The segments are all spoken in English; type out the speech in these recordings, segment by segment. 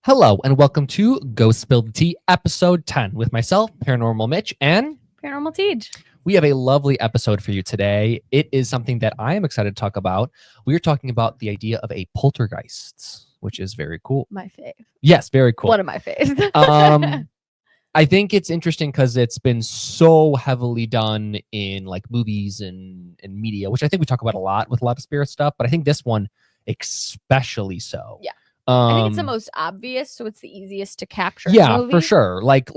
Hello, and welcome to Ghost Spill the Tea, episode 10, with myself, Paranormal Mitch, and Paranormal Tej. We have a lovely episode for you today. It is something that I am excited to talk about. We are talking about the idea of a poltergeist, which is very cool. My fave. Yes, very cool. One of my faves. I think it's interesting because it's been so heavily done in like movies and media, which I think we talk about a lot with a lot of spirit stuff, but I think this one especially so. Yeah. I think it's the most obvious, so it's the easiest to capture. Yeah, for sure. Like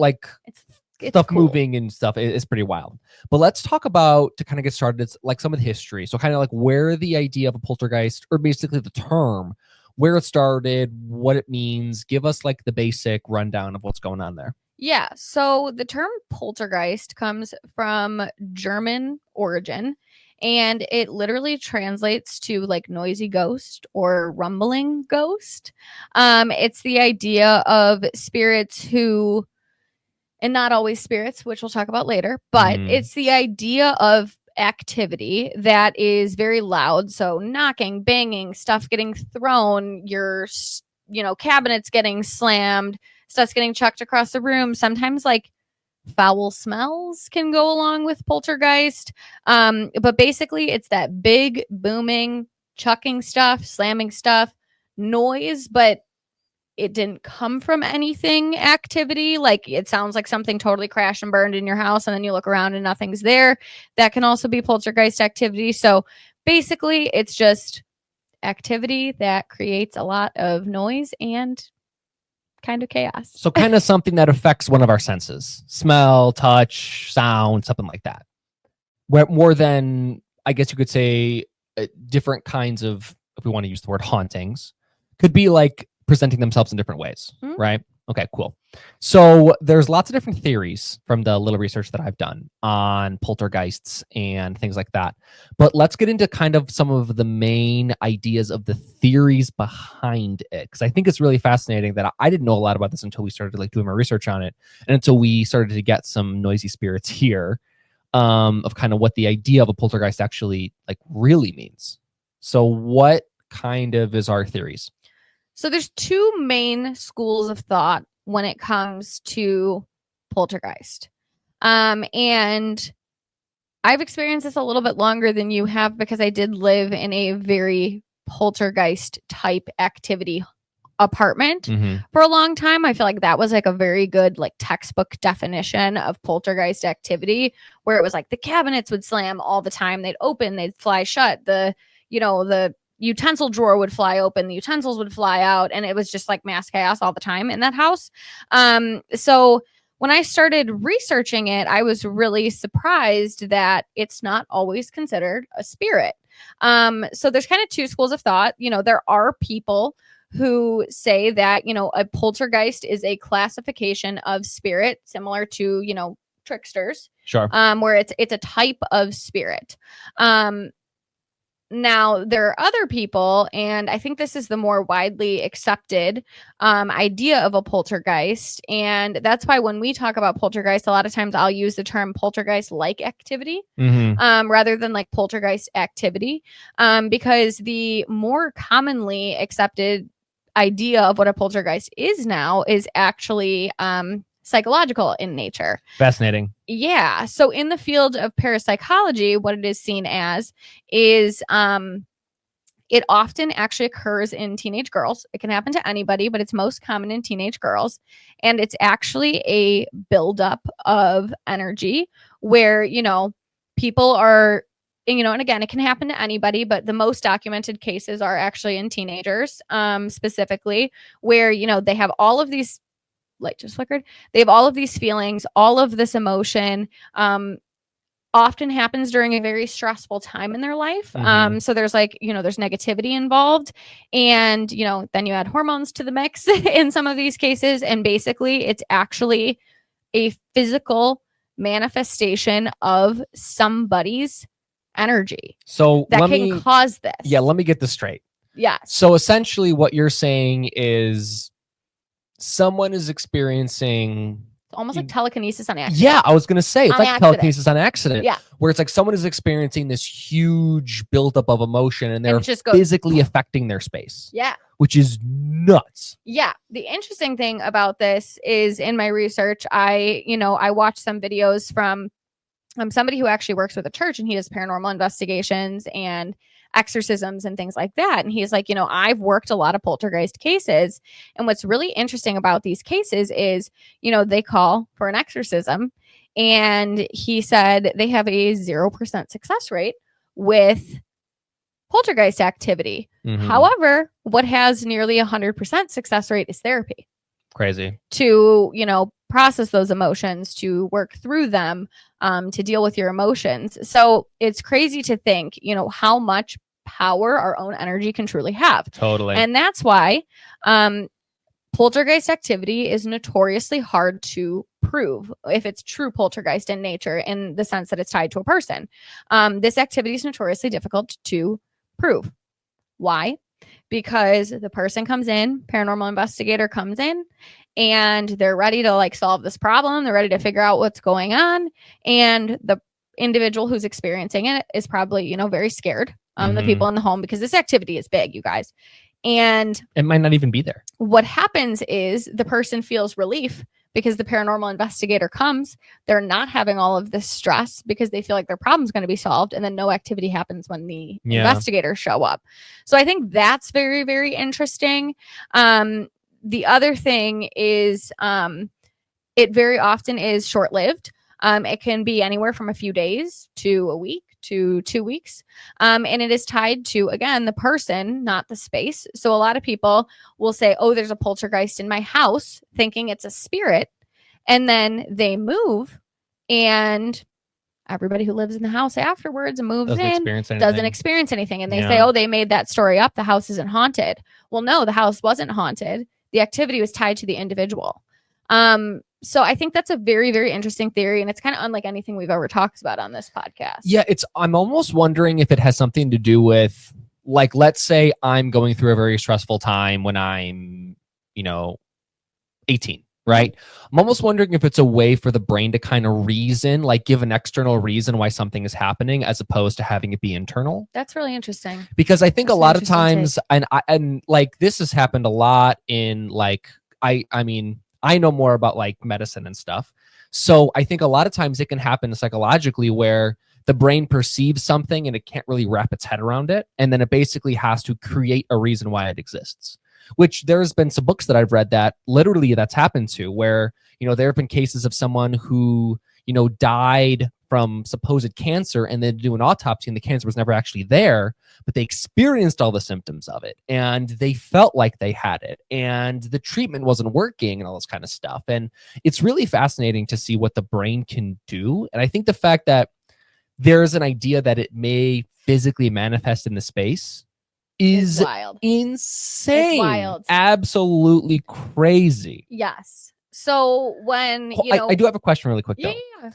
it's stuff cool. moving and stuff is pretty wild. But let's talk about, to kind of get started, it's like some of the history. So kind of like where the idea of a poltergeist, or basically the term, where it started, what it means. Give us like the basic rundown of what's going on there. Yeah. So the term poltergeist comes from German origin. And it literally translates to like noisy ghost or rumbling ghost. It's the idea of spirits who, and not always spirits, which we'll talk about later, but it's the idea of activity that is very loud. So knocking, banging, stuff getting thrown, your, cabinets getting slammed, stuff's getting chucked across the room. Sometimes like foul smells can go along with poltergeist. But basically it's that big booming, chucking stuff, slamming stuff, noise, but it didn't come from anything activity. Like it sounds like something totally crashed and burned in your house, and then you look around and nothing's there. That can also be poltergeist activity. So basically it's just activity that creates a lot of noise and kind of chaos. So kind of something that affects one of our senses: smell, touch, sound, something like that. Where more than, I guess you could say, different kinds of, if we want to use the word hauntings, could be like presenting themselves in different ways, right? Okay, cool. So there's lots of different theories from the little research that I've done on poltergeists and things like that. But let's get into kind of some of the main ideas of the theories behind it, because I think it's really fascinating that I didn't know a lot about this until we started like doing my research on it, and until we started to get some noisy spirits here, of kind of what the idea of a poltergeist actually like really means. So what kind of is our theories? So there's two main schools of thought when it comes to poltergeist. And I've experienced this a little bit longer than you have, because I did live in a very poltergeist type activity apartment for a long time. I feel like that was like a very good like textbook definition of poltergeist activity, where it was like the cabinets would slam all the time. They'd open, they'd fly shut. The utensil drawer would fly open, the utensils would fly out, and it was just like mass chaos all the time in that house. So when I started researching it, I was really surprised that it's not always considered a spirit. So there's kind of two schools of thought. There are people who say that, a poltergeist is a classification of spirit similar to, tricksters. Sure. Where it's a type of spirit. Now, there are other people, and I think this is the more widely accepted idea of a poltergeist. And that's why when we talk about poltergeist, a lot of times I'll use the term poltergeist-like activity rather than like poltergeist activity, because the more commonly accepted idea of what a poltergeist is now is actually psychological in nature. Fascinating. Yeah. So in the field of parapsychology, what it is seen as is it often actually occurs in teenage girls. It can happen to anybody, but it's most common in teenage girls. And it's actually a buildup of energy where, people are, and again, it can happen to anybody, but the most documented cases are actually in teenagers, specifically, where, they have all of these, light just flickered. They have all of these feelings, all of this emotion, often happens during a very stressful time in their life. So there's like, there's negativity involved, and, then you add hormones to the mix in some of these cases. And basically it's actually a physical manifestation of somebody's energy. So that can cause this. Yeah. Let me get this straight. Yeah. So essentially what you're saying is someone is experiencing almost like telekinesis on accident. Yeah, I was going to say, it's on like accident. telekinesis on accident. Yeah. Where it's like someone is experiencing this huge buildup of emotion, and they're it just goes, physically affecting their space. Yeah. which is nuts. Yeah. The interesting thing about this is in my research, I watched some videos from somebody who actually works with a church, and he does paranormal investigations and exorcisms and things like that. And he's like, I've worked a lot of poltergeist cases. And what's really interesting about these cases is, they call for an exorcism. And he said they have a 0% success rate with poltergeist activity. Mhm. However, what has nearly 100% success rate is therapy. Crazy. To, process those emotions, to work through them, to deal with your emotions. So it's crazy to think, how much power our own energy can truly have. Totally. And that's why poltergeist activity is notoriously hard to prove if it's true poltergeist in nature, in the sense that it's tied to a person. This activity is notoriously difficult to prove. Why? Because the person comes in, paranormal investigator comes in, and they're ready to solve this problem. They're ready to figure out what's going on. And the individual who's experiencing it is probably, very scared. The people in the home, because this activity is big, you guys. And it might not even be there. What happens is the person feels relief because the paranormal investigator comes. They're not having all of this stress because they feel like their problem's going to be solved, and then no activity happens when the investigators show up. So I think that's very, very interesting. The other thing is it very often is short-lived. It can be anywhere from a few days to a week to 2 weeks. And it is tied to, again, the person, not the space. So a lot of people will say, oh, there's a poltergeist in my house, thinking it's a spirit. And then they move, and everybody who lives in the house afterwards and moves doesn't experience anything. And they say, oh, they made that story up. The house isn't haunted. Well, no, the house wasn't haunted. The activity was tied to the individual. So I think that's a very, very interesting theory, and it's kind of unlike anything we've ever talked about on this podcast. Yeah, I'm almost wondering if it has something to do with, let's say I'm going through a very stressful time when I'm, 18, right? I'm almost wondering if it's a way for the brain to kind of reason, give an external reason why something is happening, as opposed to having it be internal. That's really interesting. Because I think a lot of times, and this has happened a lot in I know more about medicine and stuff. So I think a lot of times it can happen psychologically, where the brain perceives something and it can't really wrap its head around it. And then it basically has to create a reason why it exists, which there's been some books that I've read that literally that's happened to, where, there have been cases of someone who, died from supposed cancer, and then do an autopsy and the cancer was never actually there, but they experienced all the symptoms of it and they felt like they had it and the treatment wasn't working and all this kind of stuff. And it's really fascinating to see what the brain can do. And I think the fact that there's an idea that it may physically manifest in the space is wild. Insane. It's wild. Absolutely crazy. Yes. So when, I do have a question really quick though. Yeah.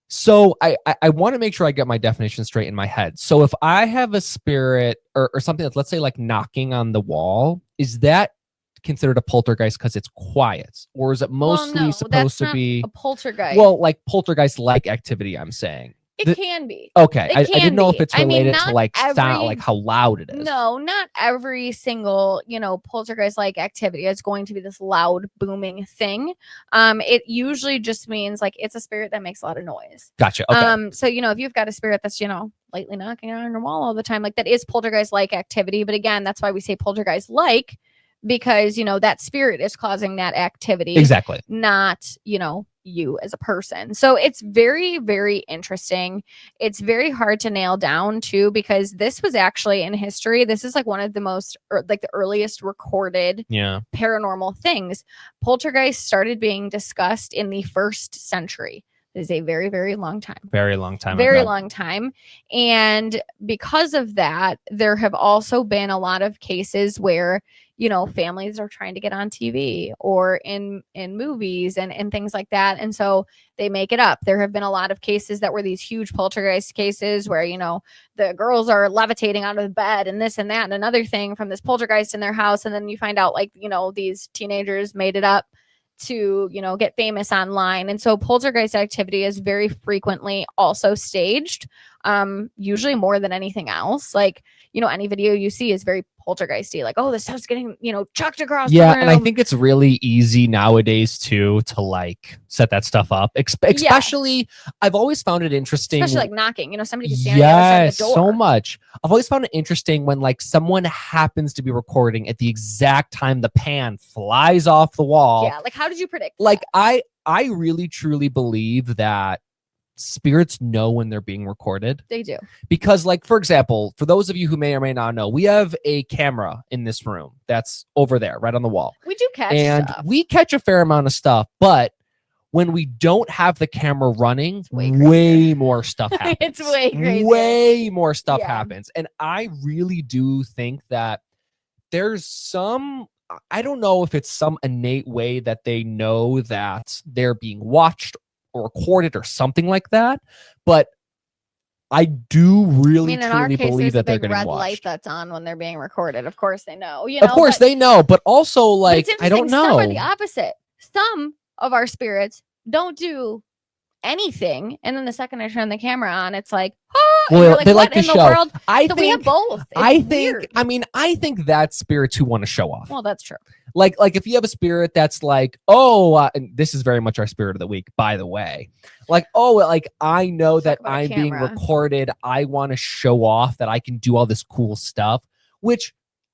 So I want to make sure I get my definition straight in my head. So if I have a spirit or something that's, let's say, knocking on the wall, is that considered a poltergeist because it's quiet? Or is it mostly supposed to be a poltergeist? Well, poltergeist-like activity, I'm saying. It can be. Okay. I didn't know if it's related to sound, how loud it is. No, not every single, poltergeist-like activity is going to be this loud, booming thing. It usually just means it's a spirit that makes a lot of noise. Gotcha. Okay. So, if you've got a spirit that's, lightly knocking on your wall all the time, that is poltergeist-like activity. But again, that's why we say poltergeist-like, because, that spirit is causing that activity. Exactly. Not, you as a person. So it's very, very interesting. It's very hard to nail down too, because this was actually in history. This is one of the most, the earliest recorded paranormal things. Poltergeist started being discussed in the 1st century. It is a very, very long time. Very long time. Very long time. And because of that, there have also been a lot of cases where, families are trying to get on TV or in movies and things like that. And so they make it up. There have been a lot of cases that were these huge poltergeist cases where, the girls are levitating out of the bed and this and that and another thing from this poltergeist in their house. And then you find out these teenagers made it up to, get famous online. And so poltergeist activity is very frequently also staged. usually more than anything else. Like, you know, any video you see is very poltergeisty. Like, oh, this stuff's getting, you know, chucked across the room. And I think it's really easy nowadays too to like set that stuff up. Especially, I've always found it interesting. Especially like knocking, you know, somebody can stand on the other side of the door. So much. I've always found it interesting when like someone happens to be recording at the exact time the pan flies off the wall. Yeah, like how did you predict like that? I really truly believe that spirits know when they're being recorded. They do. Because like, for example, for those of you who may or may not know, we have a camera in this room that's over there, right on the wall. We do catch stuff. We catch a fair amount of stuff, but when we don't have the camera running, way more stuff happens. It's way crazy. Way more stuff happens. And I really do think that there's some, I don't know if it's some innate way that they know that they're being watched or recorded or something like that, but I do really truly believe that they're getting watched. Red light that's on when they're being recorded. Of course they know. You know, of course they know, but also like I don't know. Some are the opposite. Some of our spirits don't do anything, and then the second I turn the camera on, it's like, oh, well, like, they like to show. I think we have both. I think that's spirits who want to show off. Well, that's true. Like if you have a spirit that's like, oh, and this is very much our spirit of the week, by the way. Like, oh, like I know that I'm being recorded. I want to show off that I can do all this cool stuff, which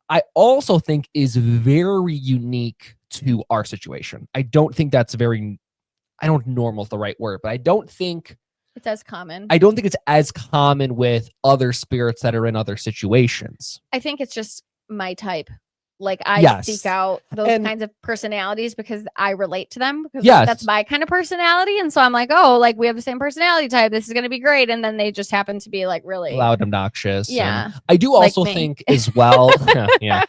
I also think is very unique to our situation. I don't think that's I don't know normal is the right word, but I don't think it's as common. I don't think it's as common with other spirits that are in other situations. I think it's just my type. Like I seek out those kinds of personalities because I relate to them because like, that's my kind of personality. And so I'm like, oh, like we have the same personality type. This is going to be great. And then they just happen to be like really loud, obnoxious. Yeah. And I do also think as well.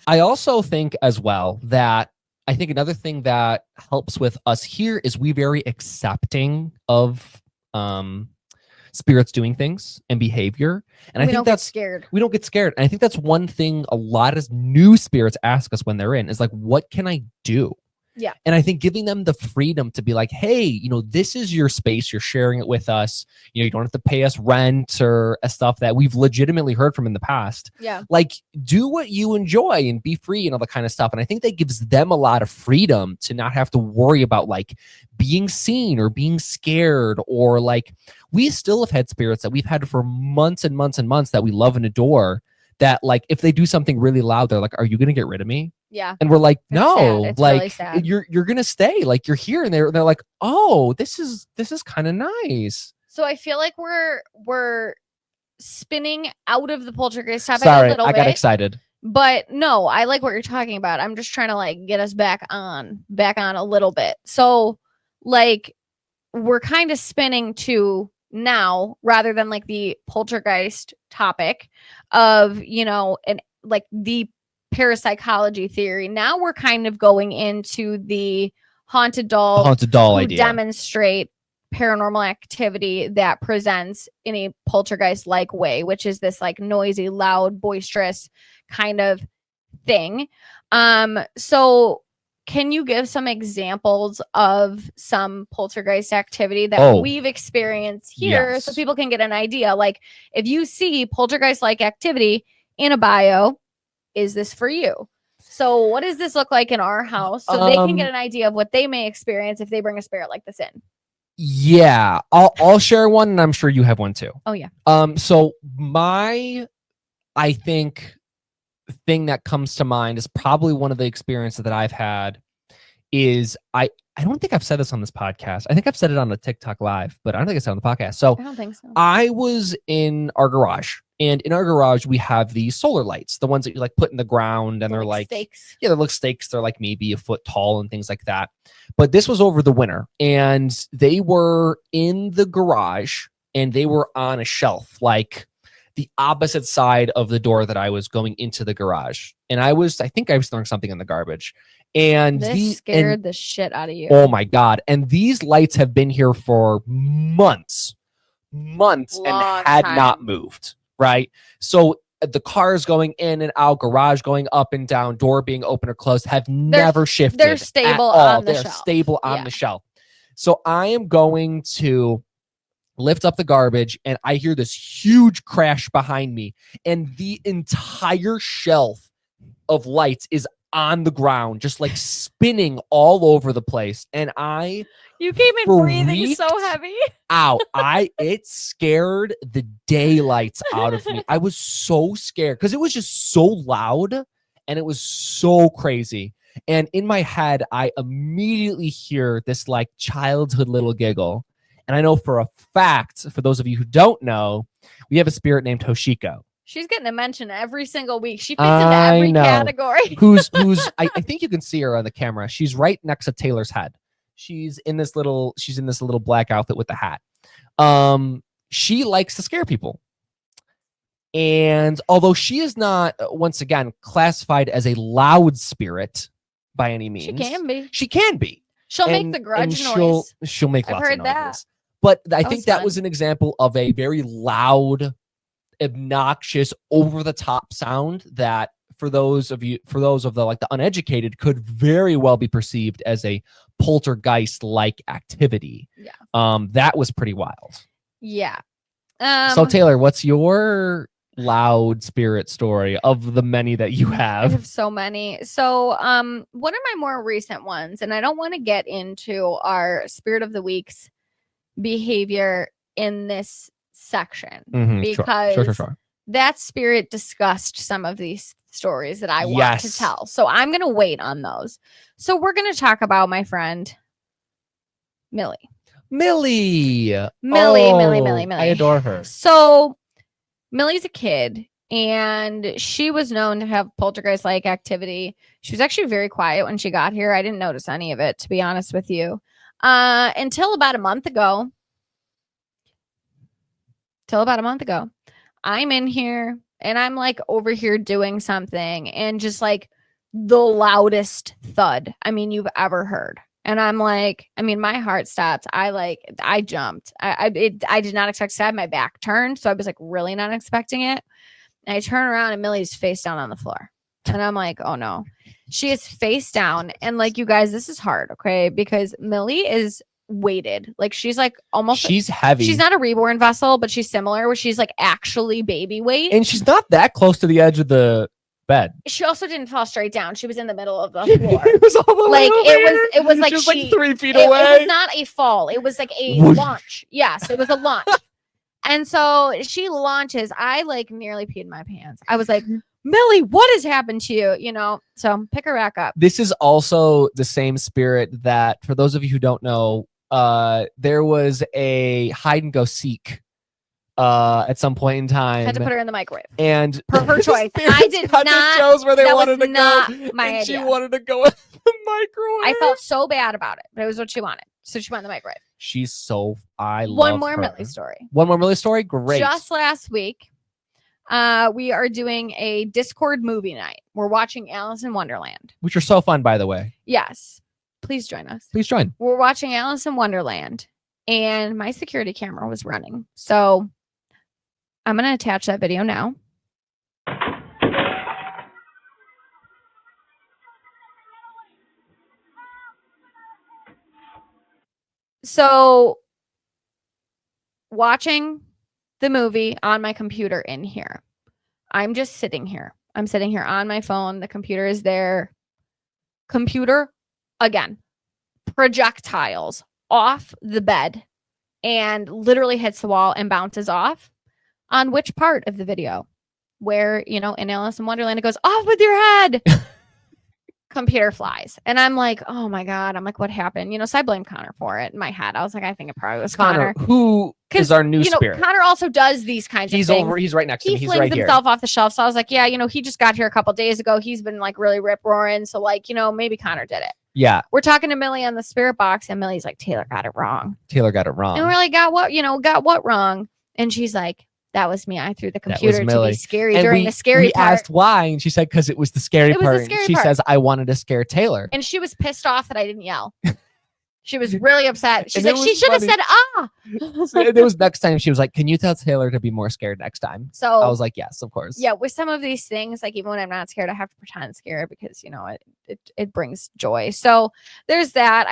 I also think as well that I think another thing that helps with us here is we very accepting of spirits doing things and behavior. And I think that's scared. We don't get scared. And I think that's one thing a lot of new spirits ask us when they're in is like, what can I do? Yeah. And I think giving them the freedom to be like, hey, you know, this is your space. You're sharing it with us. You know, you don't have to pay us rent or stuff that we've legitimately heard from in the past. Yeah. Like do what you enjoy and be free and all that kind of stuff. And I think that gives them a lot of freedom to not have to worry about like being seen or being scared or like we still have had spirits that we've had for months and months and months that we love and adore that like if they do something really loud, they're like, are you going to get rid of me? Yeah. And we're like, no, it's like really sad. you're gonna stay, like you're here, and they're like, oh, this is kind of nice. So I feel like we're spinning out of the poltergeist topic Sorry, a little bit. I got excited. But no, I like what you're talking about. I'm just trying to like get us back on a little bit. So like we're kind of spinning to now rather than like the poltergeist topic of, you know, and like the parapsychology theory. Now we're kind of going into the haunted doll idea. Demonstrate paranormal activity that presents in a poltergeist like way, which is this like noisy, loud, boisterous kind of thing. So can you give some examples of some poltergeist activity that we've experienced here so people can get an idea? Like if you see poltergeist like activity in a bio, is this for you? So what does this look like in our house so they can get an idea of what they may experience if they bring a spirit like this in? Yeah, I'll share one, and I'm sure you have one too. Oh yeah. So I think thing that comes to mind is probably one of the experiences that I've had is I don't think I've said this on this podcast. I think I've said it on a TikTok live, but I don't think I said it on the podcast. So I don't think so. I was in our garage, and in our garage we have these solar lights, the ones that you like put in the ground, and they're like stakes. Yeah, they look stakes. They're like maybe a foot tall and things like that. But this was over the winter, and they were in the garage, and they were on a shelf, like the opposite side of the door that I was going into the garage. And I think I was throwing something in the garbage. And this scared the shit out of you. Oh my God. And these lights have been here for months and had not moved. Right. So the cars going in and out, garage going up and down, door being open or closed have never shifted. They're stable on the shelf. They're stable on the shelf. So I am going to lift up the garbage, and I hear this huge crash behind me, and the entire shelf of lights is on the ground, just like spinning all over the place. And You came in breathing so freaked heavy. out. It scared the daylights out of me. I was so scared because it was just so loud and it was so crazy. And in my head, I immediately hear this like childhood little giggle. And I know for a fact, for those of you who don't know, we have a spirit named Toshiko. She's getting a mention every single week. She fits into every category. who's I think you can see her on the camera. She's right next to Taylor's head. She's in this little black outfit with the hat. She likes to scare people. And although she is not, once again, classified as a loud spirit by any means, she can be. She'll make the grudge noise. She'll make I've lots heard of that. noises. But I think that fun. was an example of a very loud, obnoxious, over the top sound that for those of the like the uneducated could very well be perceived as a poltergeist like activity. Yeah. That was pretty wild. Yeah. So Taylor, what's your loud spirit story of the many that you I have? have so many. So one of my more recent ones, and I don't want to get into our spirit of the week's behavior in this section because Sure. that spirit discussed some of these stories that I want to tell. So I'm going to wait on those. So we're going to talk about my friend Millie. Millie. Millie. I adore her. So Millie's a kid, and she was known to have poltergeist-like activity. She was actually very quiet when she got here. I didn't notice any of it, to be honest with you. Until about a month ago. I'm in here, and I'm like over here doing something, and just like the loudest thud you've ever heard. And I'm like, my heart stopped. I jumped. I did not expect to have my back turned. So I was like really not expecting it. And I turn around and Millie's face down on the floor. And I'm like, oh no. She is face down. And like, you guys, this is hard. Okay. Because Millie is weighted. Like she's like almost. She's heavy. She's not a reborn vessel, but she's similar where she's like actually baby weight. And she's not that close to the edge of the bed. She also didn't fall straight down. She was in the middle of the floor. It was all the way over it was like she was like 3 feet away. away. It was not a fall. It was like a launch. Yes, it was a launch. And so she launches. I like nearly peed my pants. I was like, Millie, what has happened to you? You know, so pick her back up. This is also the same spirit that, for those of you who don't know, there was a hide and go seek at some point in time. Had to put her in the microwave. And per her choice. I did not. Chose where they that wanted was to not go, my and idea. she wanted to go in the microwave. I felt so bad about it, but it was what she wanted. So she went in the microwave. She's so love One more her. Millie story. One more Millie story? Great. Just last week, we are doing a Discord movie night. We're watching Alice in Wonderland. Which are so fun, by the way. Yes. Please join us. Please join. We're watching Alice in Wonderland, and my security camera was running. So I'm going to attach that video now. So watching the movie on my computer in here. I'm just sitting here. I'm sitting here on my phone. The computer is there. Computer, again, projectiles off the bed and literally hits the wall and bounces off. On which part of the video? Where, you know, in Alice in Wonderland, it goes off with your head. Computer flies. And I'm like, oh my God. I'm like, what happened? You know, so I blame Connor for it in my head. I was like, I think it probably was Connor. Who is our new spirit? Connor also does these kinds of things. He's right next to me. He's right here. He flings himself off the shelf. So I was like, yeah, you know, he just got here a couple days ago. He's been like really rip roaring. So like, you know, maybe Connor did it. Yeah. We're talking to Millie on the spirit box, and Millie's like, Taylor got it wrong. And we're like, got what wrong? And she's like, that was me. I threw the computer to be scary during the scary part. We asked why, and she said, because it was the scary part. She says, I wanted to scare Taylor. And she was pissed off that I didn't yell. She was really upset. She's And like, it she was should have funny. said, ah. It was next time she was like, can you tell Taylor to be more scared next time? So I was like, yes, of course. yeah, with some of these things, like even when I'm not scared, I have to pretend scared because, you know, it brings joy. So there's that.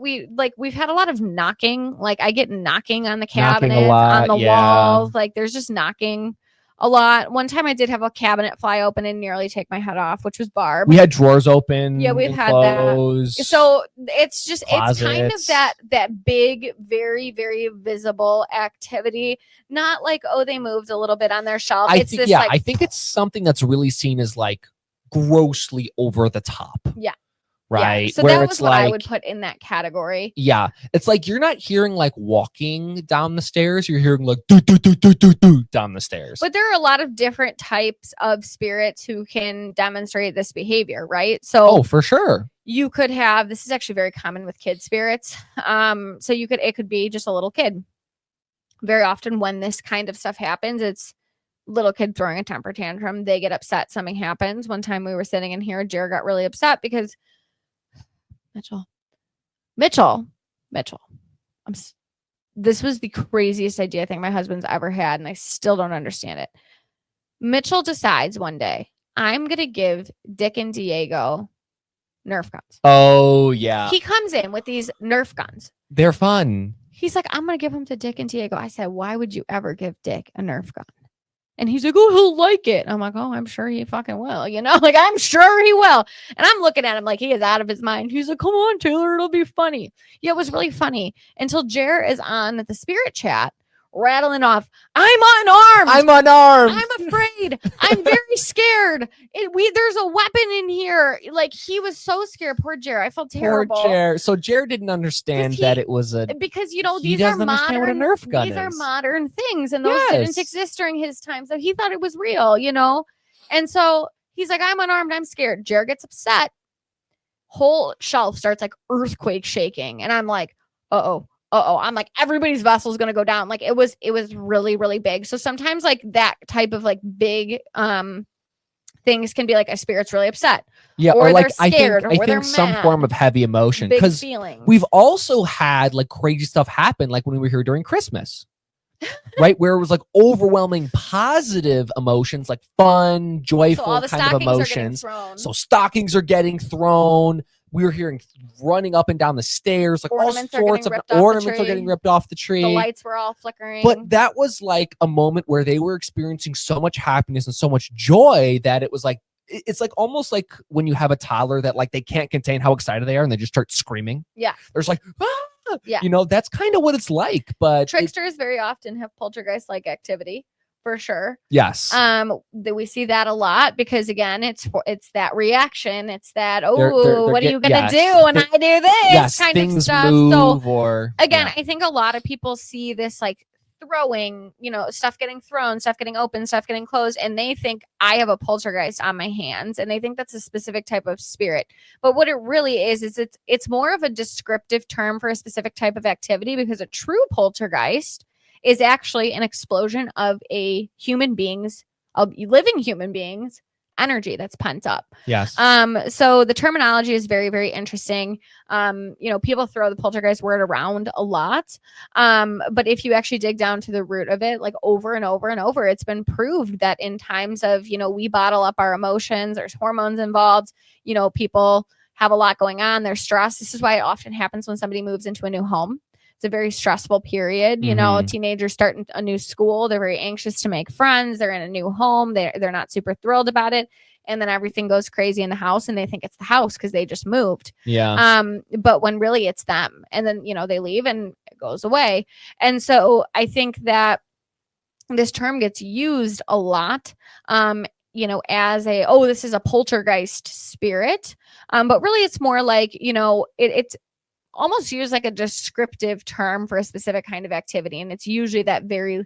We've had a lot of knocking. Like I get knocking on the Knocking a cabinets, lot, on the yeah. walls. Like there's just knocking a lot. One time I did have a cabinet fly open and nearly take my head off, which was Barb. We had drawers open. Yeah, we've and had closed. that. So it's just it's kind of Closets. that big, very, very visible activity. Not like, oh, they moved a little bit on their shelf. I think it's something that's really seen as like grossly over the top. Yeah. Right. Yeah. So where that it's was what like, I would put in that category. yeah, it's like you're not hearing like walking down the stairs. You're hearing like do do do do do do down the stairs. But there are a lot of different types of spirits who can demonstrate this behavior, right? So for sure. you could have, this is actually very common with kid spirits. So it could be just a little kid. Very often when this kind of stuff happens, it's little kid throwing a temper tantrum. They get upset. Something happens. One time we were sitting in here, Jared got really upset because Mitchell. This was the craziest idea I think my husband's ever had, and I still don't understand it. Mitchell decides one day, I'm going to give Dick and Diego Nerf guns. Oh, yeah. He comes in with these Nerf guns. They're fun. He's like, I'm going to give them to Dick and Diego. I said, why would you ever give Dick a Nerf gun? And he's like, oh, he'll like it. I'm like, oh, I'm sure he fucking will. You know, like, I'm sure he will. And I'm looking at him like he is out of his mind. He's like, come on, Taylor, it'll be funny. Yeah, it was really funny until Jer is on the spirit chat rattling off, I'm unarmed. I'm afraid. I'm very scared. There's a weapon in here. Like, he was so scared. Poor Jer. I felt terrible. Poor Jer. So Jer didn't understand that it was because, you know, he these are doesn't understand modern, what a Nerf gun these is. are modern things, and those didn't exist during his time. So he thought it was real, you know? And so he's like, I'm unarmed. I'm scared. Jer gets upset. Whole shelf starts like earthquake shaking. And I'm like, uh-oh. I'm like, everybody's vessel is going to go down. Like it was really, really big. So sometimes like that type of like big things can be like a spirit's really upset. Yeah. Or like they're scared, I think some form of heavy emotion. Big Because feelings. we've also had like crazy stuff happen, like when we were here during Christmas. Right, where it was like overwhelming positive emotions, like fun, joyful all the kind of emotions. So stockings are getting thrown. We were hearing running up and down the stairs, like ornaments all sorts of ornaments are getting ripped off the tree. The lights were all flickering. But that was like a moment where they were experiencing so much happiness and so much joy that it was like, it's like almost like when you have a toddler that like they can't contain how excited they are and they just start screaming. Yeah. There's like, yeah. You know, that's kind of what it's like. But tricksters very often have poltergeist-like activity. For sure. Yes. We see that a lot because again, it's that reaction. It's that, they're what are you gonna do when I do this kind of stuff? Move, so or again, I think a lot of people see this like throwing, you know, stuff getting thrown, stuff getting open, stuff getting closed, and they think I have a poltergeist on my hands, and they think that's a specific type of spirit. But what it really is it's more of a descriptive term for a specific type of activity, because a true poltergeist is actually an explosion of living human beings energy that's pent up. Yes. So the terminology is very, very interesting. You know, people throw the poltergeist word around a lot. But if you actually dig down to the root of it, like over and over and over, it's been proved that in times of, you know, we bottle up our emotions, there's hormones involved, you know, people have a lot going on, they're stressed. This is why it often happens when somebody moves into a new home. It's a very stressful period. You know, teenagers starting a new school. They're very anxious to make friends. They're in a new home. They're not super thrilled about it. And then everything goes crazy in the house and they think it's the house because they just moved. Yeah. But when really it's them. And then, you know, they leave and it goes away. And so I think that this term gets used a lot, you know, as this is a poltergeist spirit. But really it's more like, you know, it's almost used like a descriptive term for a specific kind of activity. And it's usually that very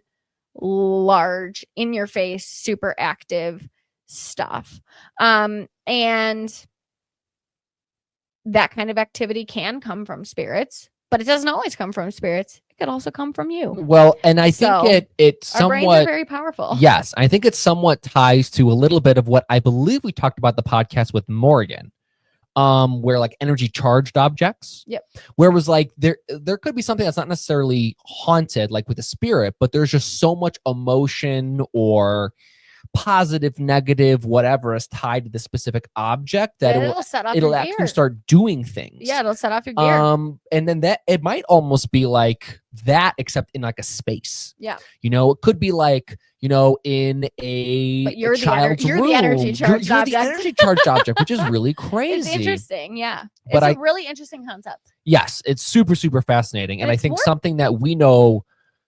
large, in your face, super active stuff. And that kind of activity can come from spirits, but it doesn't always come from spirits. It could also come from you. Well, and I think it somewhat, our brains are very powerful. Yes. I think it somewhat ties to a little bit of what I believe we talked about the podcast with Morgan. where like energy charged objects. Yep. Where it was like there could be something that's not necessarily haunted, like with a spirit, but there's just so much emotion or positive, negative, whatever is tied to the specific object that it'll set off it'll your actually gear. start doing things. Yeah, it'll set off your gear. And then that it might almost be like that, except in like a space. Yeah. You know, it could be like, you know, in But you're a child's room. the energy charged You're object. the energy charged object, which is really crazy. It's interesting, yeah. But It's a really interesting concept. Yes, it's super, super fascinating. And I it's think more- something that we know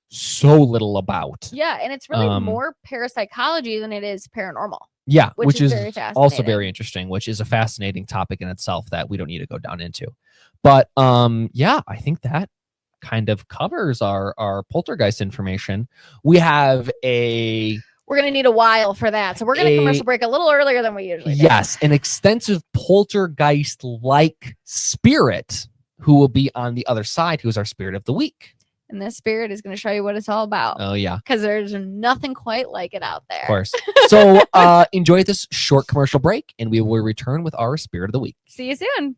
so little about. Yeah, and it's really more parapsychology than it is paranormal. Yeah, which which is is very also fascinating. very interesting, which is a fascinating topic in itself that we don't need to go down into. But yeah, I think that kind of covers our poltergeist information. We have We're going to need a while for that. So we're going to commercial break a little earlier than we usually do. Yes, an extensive poltergeist-like spirit who will be on the other side, who's our spirit of the week. And this spirit is going to show you what it's all about. Oh, yeah. Because there's nothing quite like it out there. Of course. So enjoy this short commercial break, and we will return with our spirit of the week. See you soon.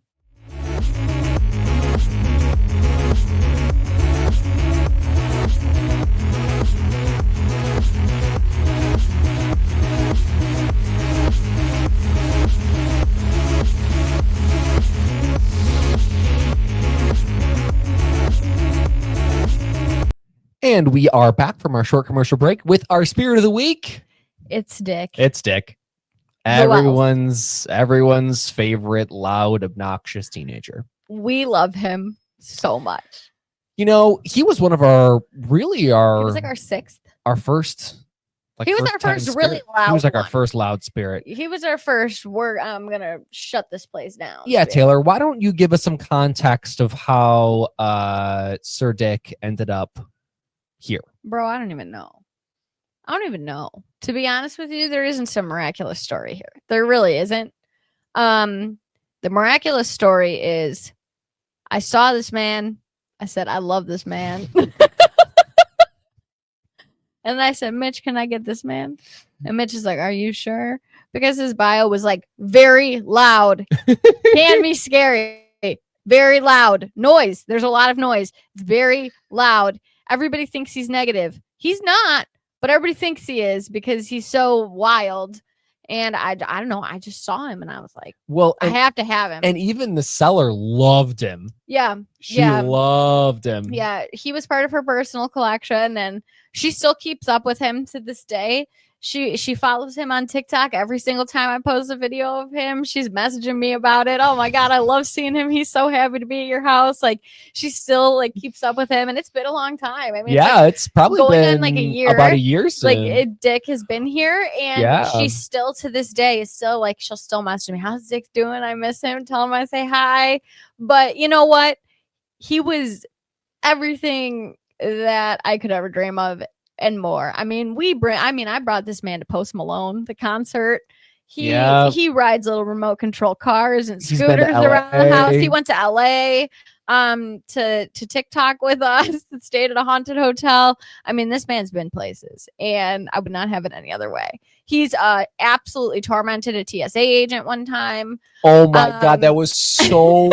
And we are back from our short commercial break with our spirit of the week. It's Dick. It's Dick. Everyone's favorite loud, obnoxious teenager. We love him so much. You know, he was one of our He was like our sixth. our first. Like He was our time first spirit. really loud He was like our one. first loud spirit. He was our first. I'm gonna shut this place down. Yeah, spirit. Taylor, why don't you give us some context of how Sir Dick ended up here? Bro, I don't even know. To be honest with you, there isn't some miraculous story here. There really isn't. The miraculous story is I saw this man. I said, I love this man. And I said, Mitch, can I get this man? And Mitch is like, are you sure? Because his bio was like, very loud, can be scary, very loud, noise. There's a lot of noise. It's very loud. Everybody thinks he's negative. He's not, but everybody thinks he is because he's so wild. And I don't know. I just saw him and I was like, Well, I have to have him. and even the seller loved him. Yeah. She loved him. Yeah. He was part of her personal collection and she still keeps up with him to this day. She follows him on TikTok every single time I post a video of him. She's messaging me about it. Oh my God, I love seeing him. He's so happy to be at your house. Like she still like keeps up with him and it's been a long time. I mean, Yeah, it's probably going been on like a year. about a year soon. Like Dick has been here and Yeah. she still to this day is still like she'll still message me. How's Dick doing? I miss him. Tell him I say hi. But you know what? He was everything that I could ever dream of and more. I mean, I brought this man to Post Malone, the concert. He rides little remote control cars and He's been to scooters around the house. LA. He went to LA to TikTok with us and stayed at a haunted hotel. I mean, this man's been places and I would not have it any other way. He's absolutely tormented a TSA agent one time. Oh my God, that was so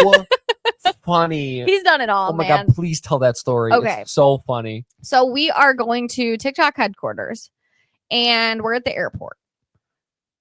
funny. He's done it all, Oh my man. God, please tell that story. Okay. It's so funny. So we are going to TikTok headquarters and we're at the airport.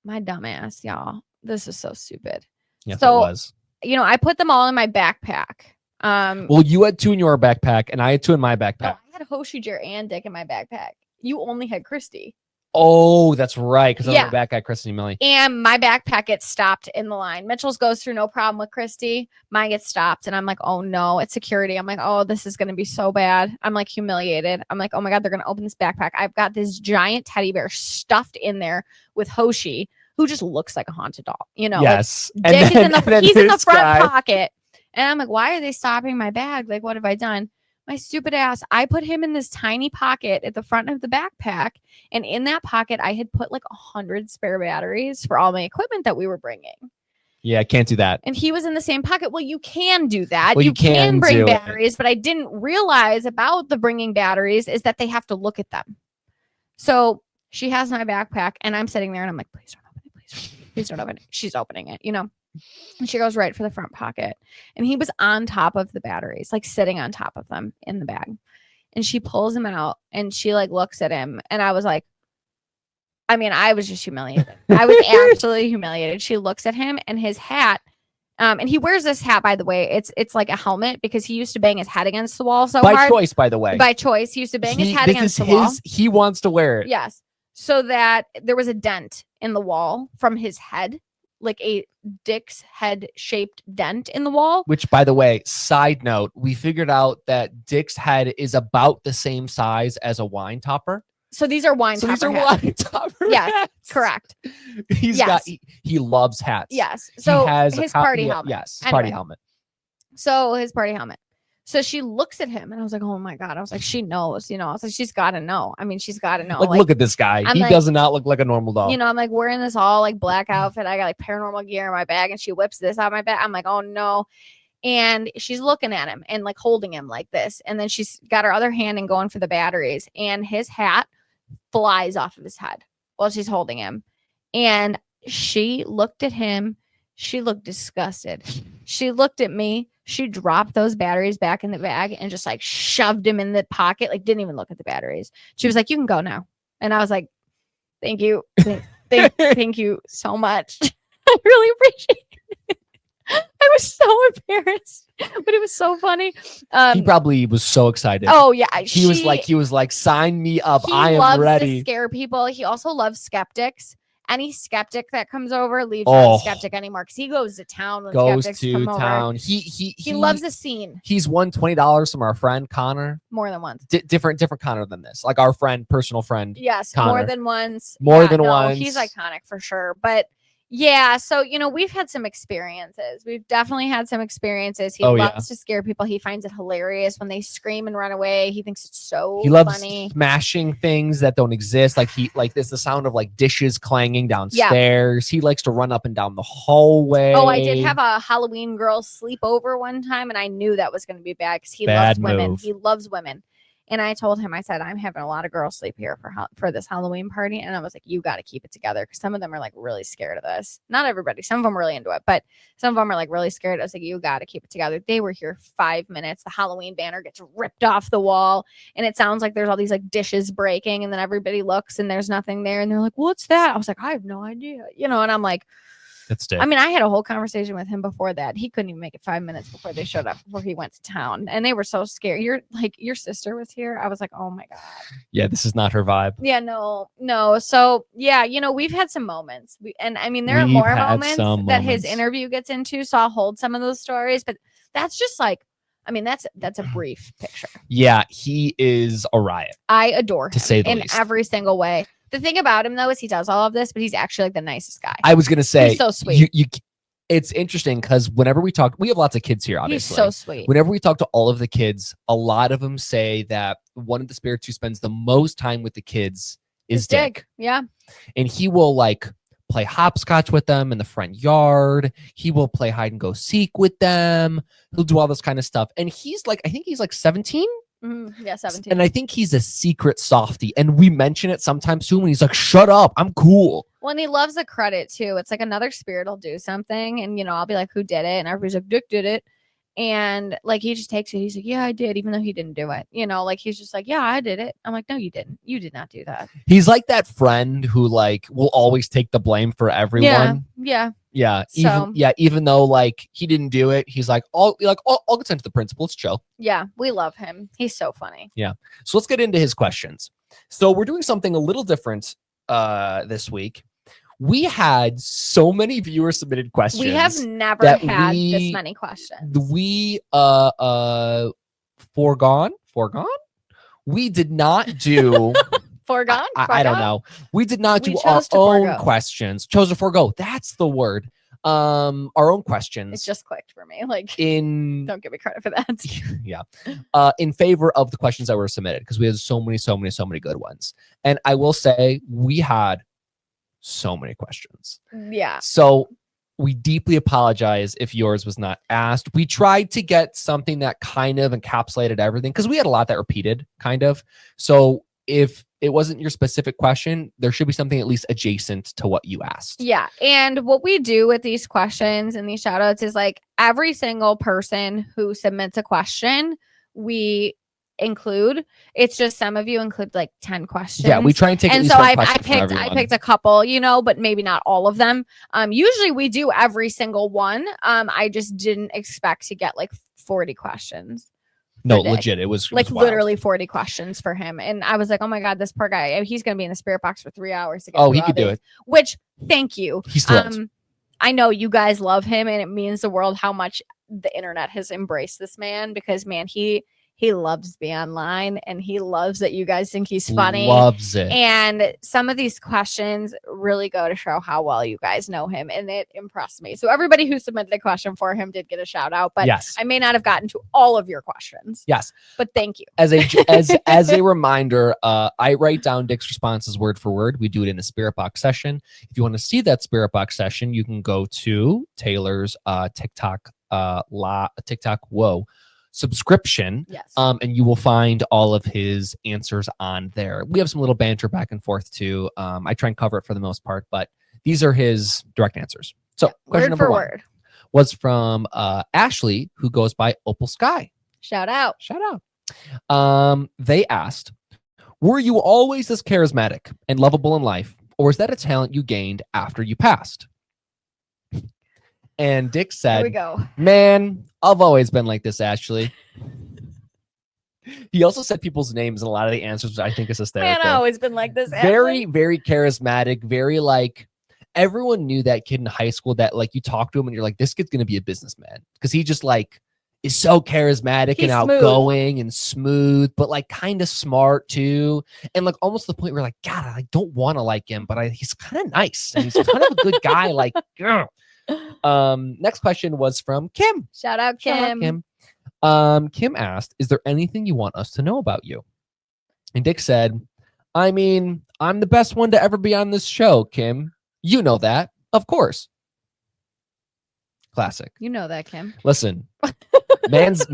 My dumbass, y'all. This is so stupid. Yes, So- it was. You know, I put them all in my backpack. Well, you had 2 in your backpack, and I had 2 in my No, backpack. I had Hoshi, Jer, and Dick in my backpack. You only had Christy. Oh, that's right. Because Yeah. on my back, I had Kristen and Millie. And my backpack gets stopped in the line. Mitchell's goes through no problem with Christy. Mine gets stopped. And I'm like, oh no, it's security. I'm like, oh, this is going to be so bad. I'm like humiliated. I'm like, oh my God, they're going to open this backpack. I've got this giant teddy bear stuffed in there with Hoshi, who just looks like a haunted doll. You know, Yes. like, Dick is in and then he's in the this front guy- pocket. And I'm like, why are they stopping my bag? Like, what have I done? My stupid ass. I put him in this tiny pocket at the front of the backpack. And in that pocket, I had put like 100 spare batteries for all my equipment that we were bringing. Yeah, I can't do that. And he was in the same pocket. Well, you can do that. Well, you you can bring do it. batteries, but I didn't realize about the bringing batteries is that they have to look at them. So she has my backpack and I'm sitting there and I'm like, please don't open it. Please don't open it. She's opening it, you know. And she goes right for the front pocket. And he was on top of the batteries, like sitting on top of them in the bag. And she pulls him out and she like looks at him. And I was like, I mean, I was just humiliated. I was absolutely humiliated. She looks at him and his hat. And he wears this hat, by the way. It's like a helmet because he used to bang his head against the wall so By hard. choice, by the way. By choice. He used to bang his head against the wall. He wants to wear it. Yes. So that there was a dent in the wall from his head, like a dick's head shaped dent in the wall. Which, by the way, side note, we figured out that Dick's head is about the same size as a wine topper. So these are wine topper hats. Wine topper Yes, hats. correct. He loves hats. Yes. So he has his party helmet. Yes, anyway, party helmet. So his party helmet. So she looks at him and I was like, oh my God. I was like, she knows, I was like, she's got to know. I mean, she's got to know. Like, look at this guy. I'm He like, does not look like a normal dog. I'm like wearing this all like black outfit. I got like paranormal gear in my bag and she whips this out of my bag. I'm like, oh no. And she's looking at him and like holding him like this. And then she's got her other hand and going for the batteries and his hat flies off of his head while she's holding him. And she looked at him. She looked disgusted. She looked at me. She dropped those batteries back in the bag and just like shoved him in the pocket. Like didn't even look at the batteries. She was like, you can go now. And I was like, thank you. Thank you so much. I really appreciate it. I was so embarrassed, but it was so funny. He probably was so excited. Oh yeah. He was like, sign me up. I am loves ready. To scare people. He also loves skeptics. Any skeptic that comes over leaves not a skeptic anymore because he goes to town when skeptics come over. He loves the scene. He's won $20 from our friend Connor. More than once. Different Connor than this. Like our personal friend. Yes, Connor. more than once. Once. He's iconic for sure. But yeah, so we've had some experiences. We've definitely had some experiences. He loves to scare people. He finds it hilarious when they scream and run away. He thinks it's so he loves funny. smashing things that don't exist. Like there's the sound of like dishes clanging downstairs. Yeah. He likes to run up and down the hallway. Oh, I did have a Halloween girl sleep over one time, and I knew that was going to be bad because he loves women. He loves women. And I told him, I said, I'm having a lot of girls sleep here for this Halloween party. And I was like, you got to keep it together. Because some of them are like really scared of this. Not everybody. Some of them are really into it. But some of them are like really scared. I was like, you got to keep it together. They were here 5 minutes. The Halloween banner gets ripped off the wall. And it sounds like there's all these like dishes breaking. And then everybody looks and there's nothing there. And they're like, what's that? I was like, I have no idea. And I'm like, that's dead. I mean, I had a whole conversation with him before that. He couldn't even make it 5 minutes before they showed up, before he went to town. And they were so scared. Your sister was here. I was like, oh my God. Yeah, this is not her vibe. Yeah, no. So yeah, we've had some moments. There are more moments that his interview gets into. So I'll hold some of those stories, but that's just like, that's a brief picture. Yeah, he is a riot. I adore him to say the in least. Every single way. The thing about him, though, is he does all of this, but he's actually like the nicest guy. I was going to say, he's so sweet. It's interesting because whenever we talk, we have lots of kids here, obviously. He's so sweet. Whenever we talk to all of the kids, a lot of them say that one of the spirits who spends the most time with the kids is Dick. Yeah. And he will like play hopscotch with them in the front yard. He will play hide and go seek with them. He'll do all this kind of stuff. And he's like, I think he's like 17. Yeah, 17. And I think he's a secret softy. And we mention it sometimes too when he's like, shut up, I'm cool. Well, and he loves the credit too. It's like another spirit will do something and, I'll be like, who did it? And everybody's like, Dick did it. And like, he just takes it. He's like, yeah, I did, even though he didn't do it. Like, he's just like, yeah, I did it. I'm like, no, you didn't. You did not do that. He's like that friend who like will always take the blame for everyone. Yeah. Even though like he didn't do it, he's like, I'll get sent to the principal. It's chill. Yeah, we love him. He's so funny. Yeah. So let's get into his questions. So we're doing something a little different this week. We had so many viewer submitted questions. We have never had this many questions. We foregone. We did not do Foregone? I don't know. We did not do our own questions. Chose to forego. That's the word. Our own questions. It just clicked for me. Like, don't give me credit for that. Yeah. In favor of the questions that were submitted, because we had so many good ones. And I will say we had so many questions. Yeah. So we deeply apologize if yours was not asked. We tried to get something that kind of encapsulated everything because we had a lot that repeated, kind of. So if it wasn't your specific question, there should be something at least adjacent to what you asked. Yeah. And what we do with these questions and these shout outs is like every single person who submits a question, we include. It's just some of you include like 10 questions. Yeah, we try and take at and least so one I question from picked everyone. a couple, you know, but maybe not all of them. Usually we do every single one. I just didn't expect to get like 40 questions. No, Dick. legit. It was Like wild. literally 40 questions for him. And I was like, oh my God, this poor guy, he's going to be in the spirit box for 3 hours. To get Oh, through he all could do these. it. Which, thank you. He's thrilled. I know you guys love him and it means the world how much the internet has embraced this man because, man, he loves to be online and he loves that you guys think he's funny. Loves it. And some of these questions really go to show how well you guys know him. And it impressed me. So everybody who submitted a question for him did get a shout out. But Yes. I may not have gotten to all of your questions. Yes. But thank you. As a reminder, I write down Dick's responses word for word. We do it in a spirit box session. If you want to see that spirit box session, you can go to Taylor's TikTok subscription. Yes. And you will find all of his answers on there. We have some little banter back and forth too. I try and cover it for the most part, but these are his direct answers. So question number one was from Ashley, who goes by Opal Sky. Shout out. They asked, were you always this charismatic and lovable in life, or is that a talent you gained after you passed? And Dick said, Here we go. Man, I've always been like this, Ashley. He also said people's names in a lot of the answers, which I think is hysterical. Man, I've always been like this. Very, very charismatic. Very like, everyone knew that kid in high school that like you talk to him and you're like, this kid's going to be a businessman. Because he just like is so charismatic and outgoing and smooth, but like kind of smart too. And like almost to the point where like, God, I don't want to like him, but he's kind of nice. And he's kind of a good guy. Like, next question was from Kim. Shout out Kim. Kim asked, is there anything you want us to know about you? And Dick said, I mean, I'm the best one to ever be on this show, Kim. You know that, of course. Classic. You know that, Kim. Listen, man's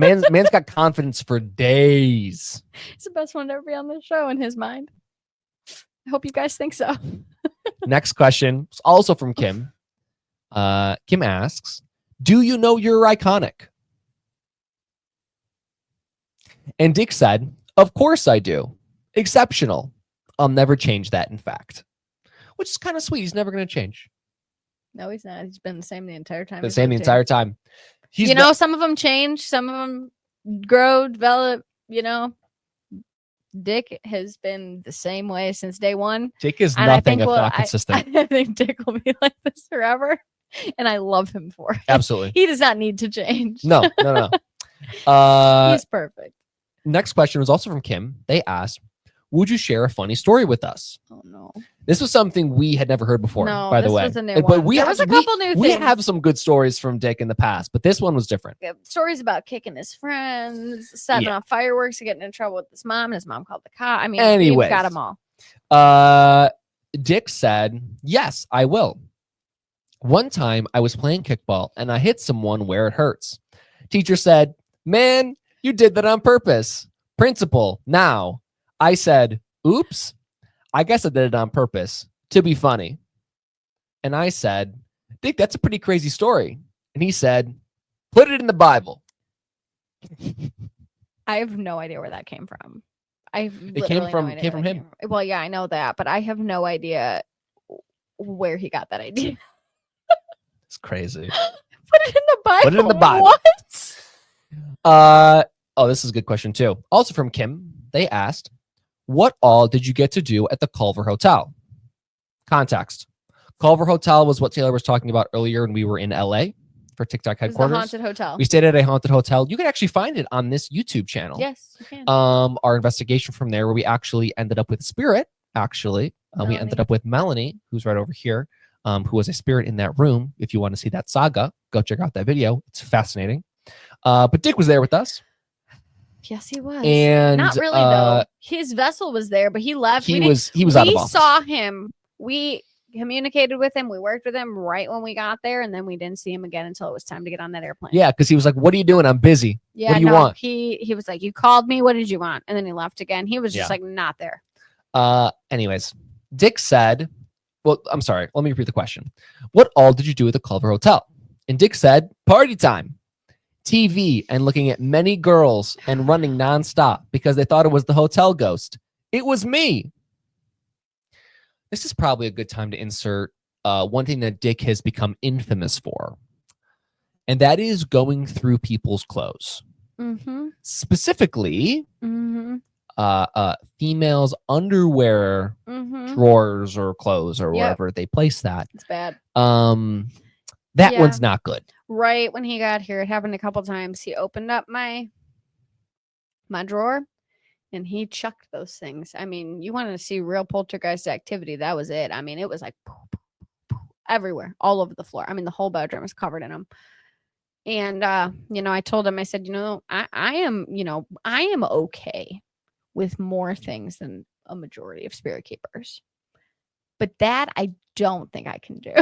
got confidence for days. It's the best one to ever be on this show in his mind. I hope you guys think so. Next question is also from Kim. Kim asks, do you know you're iconic? And Dick said, of course I do. Exceptional. I'll never change that, in fact. Which is kind of sweet. He's never going to change. No, he's not. He's been the same the entire time. The same the entire time. Some of them change. Some of them grow, develop, Dick has been the same way since day one. Dick is nothing if not consistent. I think Dick will be like this forever. And I love him for it. Absolutely. He does not need to change. No. He's perfect. Next question was also from Kim. They asked, would you share a funny story with us? Oh, no. This was something we had never heard before, by the way. This was a new one. There was a couple new things. We have some good stories from Dick in the past, but this one was different. Stories about kicking his friends, setting off fireworks, getting in trouble with his mom, and his mom called the cop. I mean, we've got them all. Dick said, yes, I will. One time I was playing kickball and I hit someone where it hurts. Teacher said, man, you did that on purpose. Principal, now. I said, oops, I guess I did it on purpose to be funny. And I said, Dick, that's a pretty crazy story. And he said, put it in the Bible. I have no idea where that came from. It came from him. Well, yeah, I know that, but I have no idea where he got that idea. It's crazy. Put it in the Bible. Put it in the Bible. What? This is a good question too. Also from Kim, they asked, what all did you get to do at the Culver Hotel? Context. Culver Hotel was what Taylor was talking about earlier when we were in LA for TikTok headquarters. The haunted hotel. We stayed at a haunted hotel. You can actually find it on this YouTube channel. Yes, you can. Our investigation from there, where we actually ended up with Spirit. We ended up with Melanie, who's right over here, who was a spirit in that room. If you want to see that saga, go check out that video. It's fascinating. But Dick was there with us. Yes, he was. And not really though. His vessel was there, but he left. He was out of office. We saw him. We communicated with him. We worked with him right when we got there, and then we didn't see him again until it was time to get on that airplane. Yeah, because he was like, "What are you doing? I'm busy. Yeah, what do you want?" He was like, "You called me. What did you want?" And then he left again. He was just like not there. Anyways, Dick said, well, I'm sorry. Let me repeat the question. What all did you do at the Culver Hotel? And Dick said, party time, TV, and looking at many girls and running nonstop because they thought it was the hotel ghost. It was me. This is probably a good time to insert one thing that Dick has become infamous for, and that is going through people's clothes. Mm-hmm. Specifically, Mm-hmm. Females' underwear Mm-hmm. drawers or clothes or Yep. wherever they place that. It's bad. That Yeah. one's not good. Right when he got here, it happened a couple times. He opened up my drawer and he chucked those things. I mean, you wanted to see real poltergeist activity. That was it. I mean, it was like everywhere, all over the floor. I mean, the whole bedroom was covered in them. And I told him, I said, I am okay with more things than a majority of spirit keepers. But that I don't think I can do.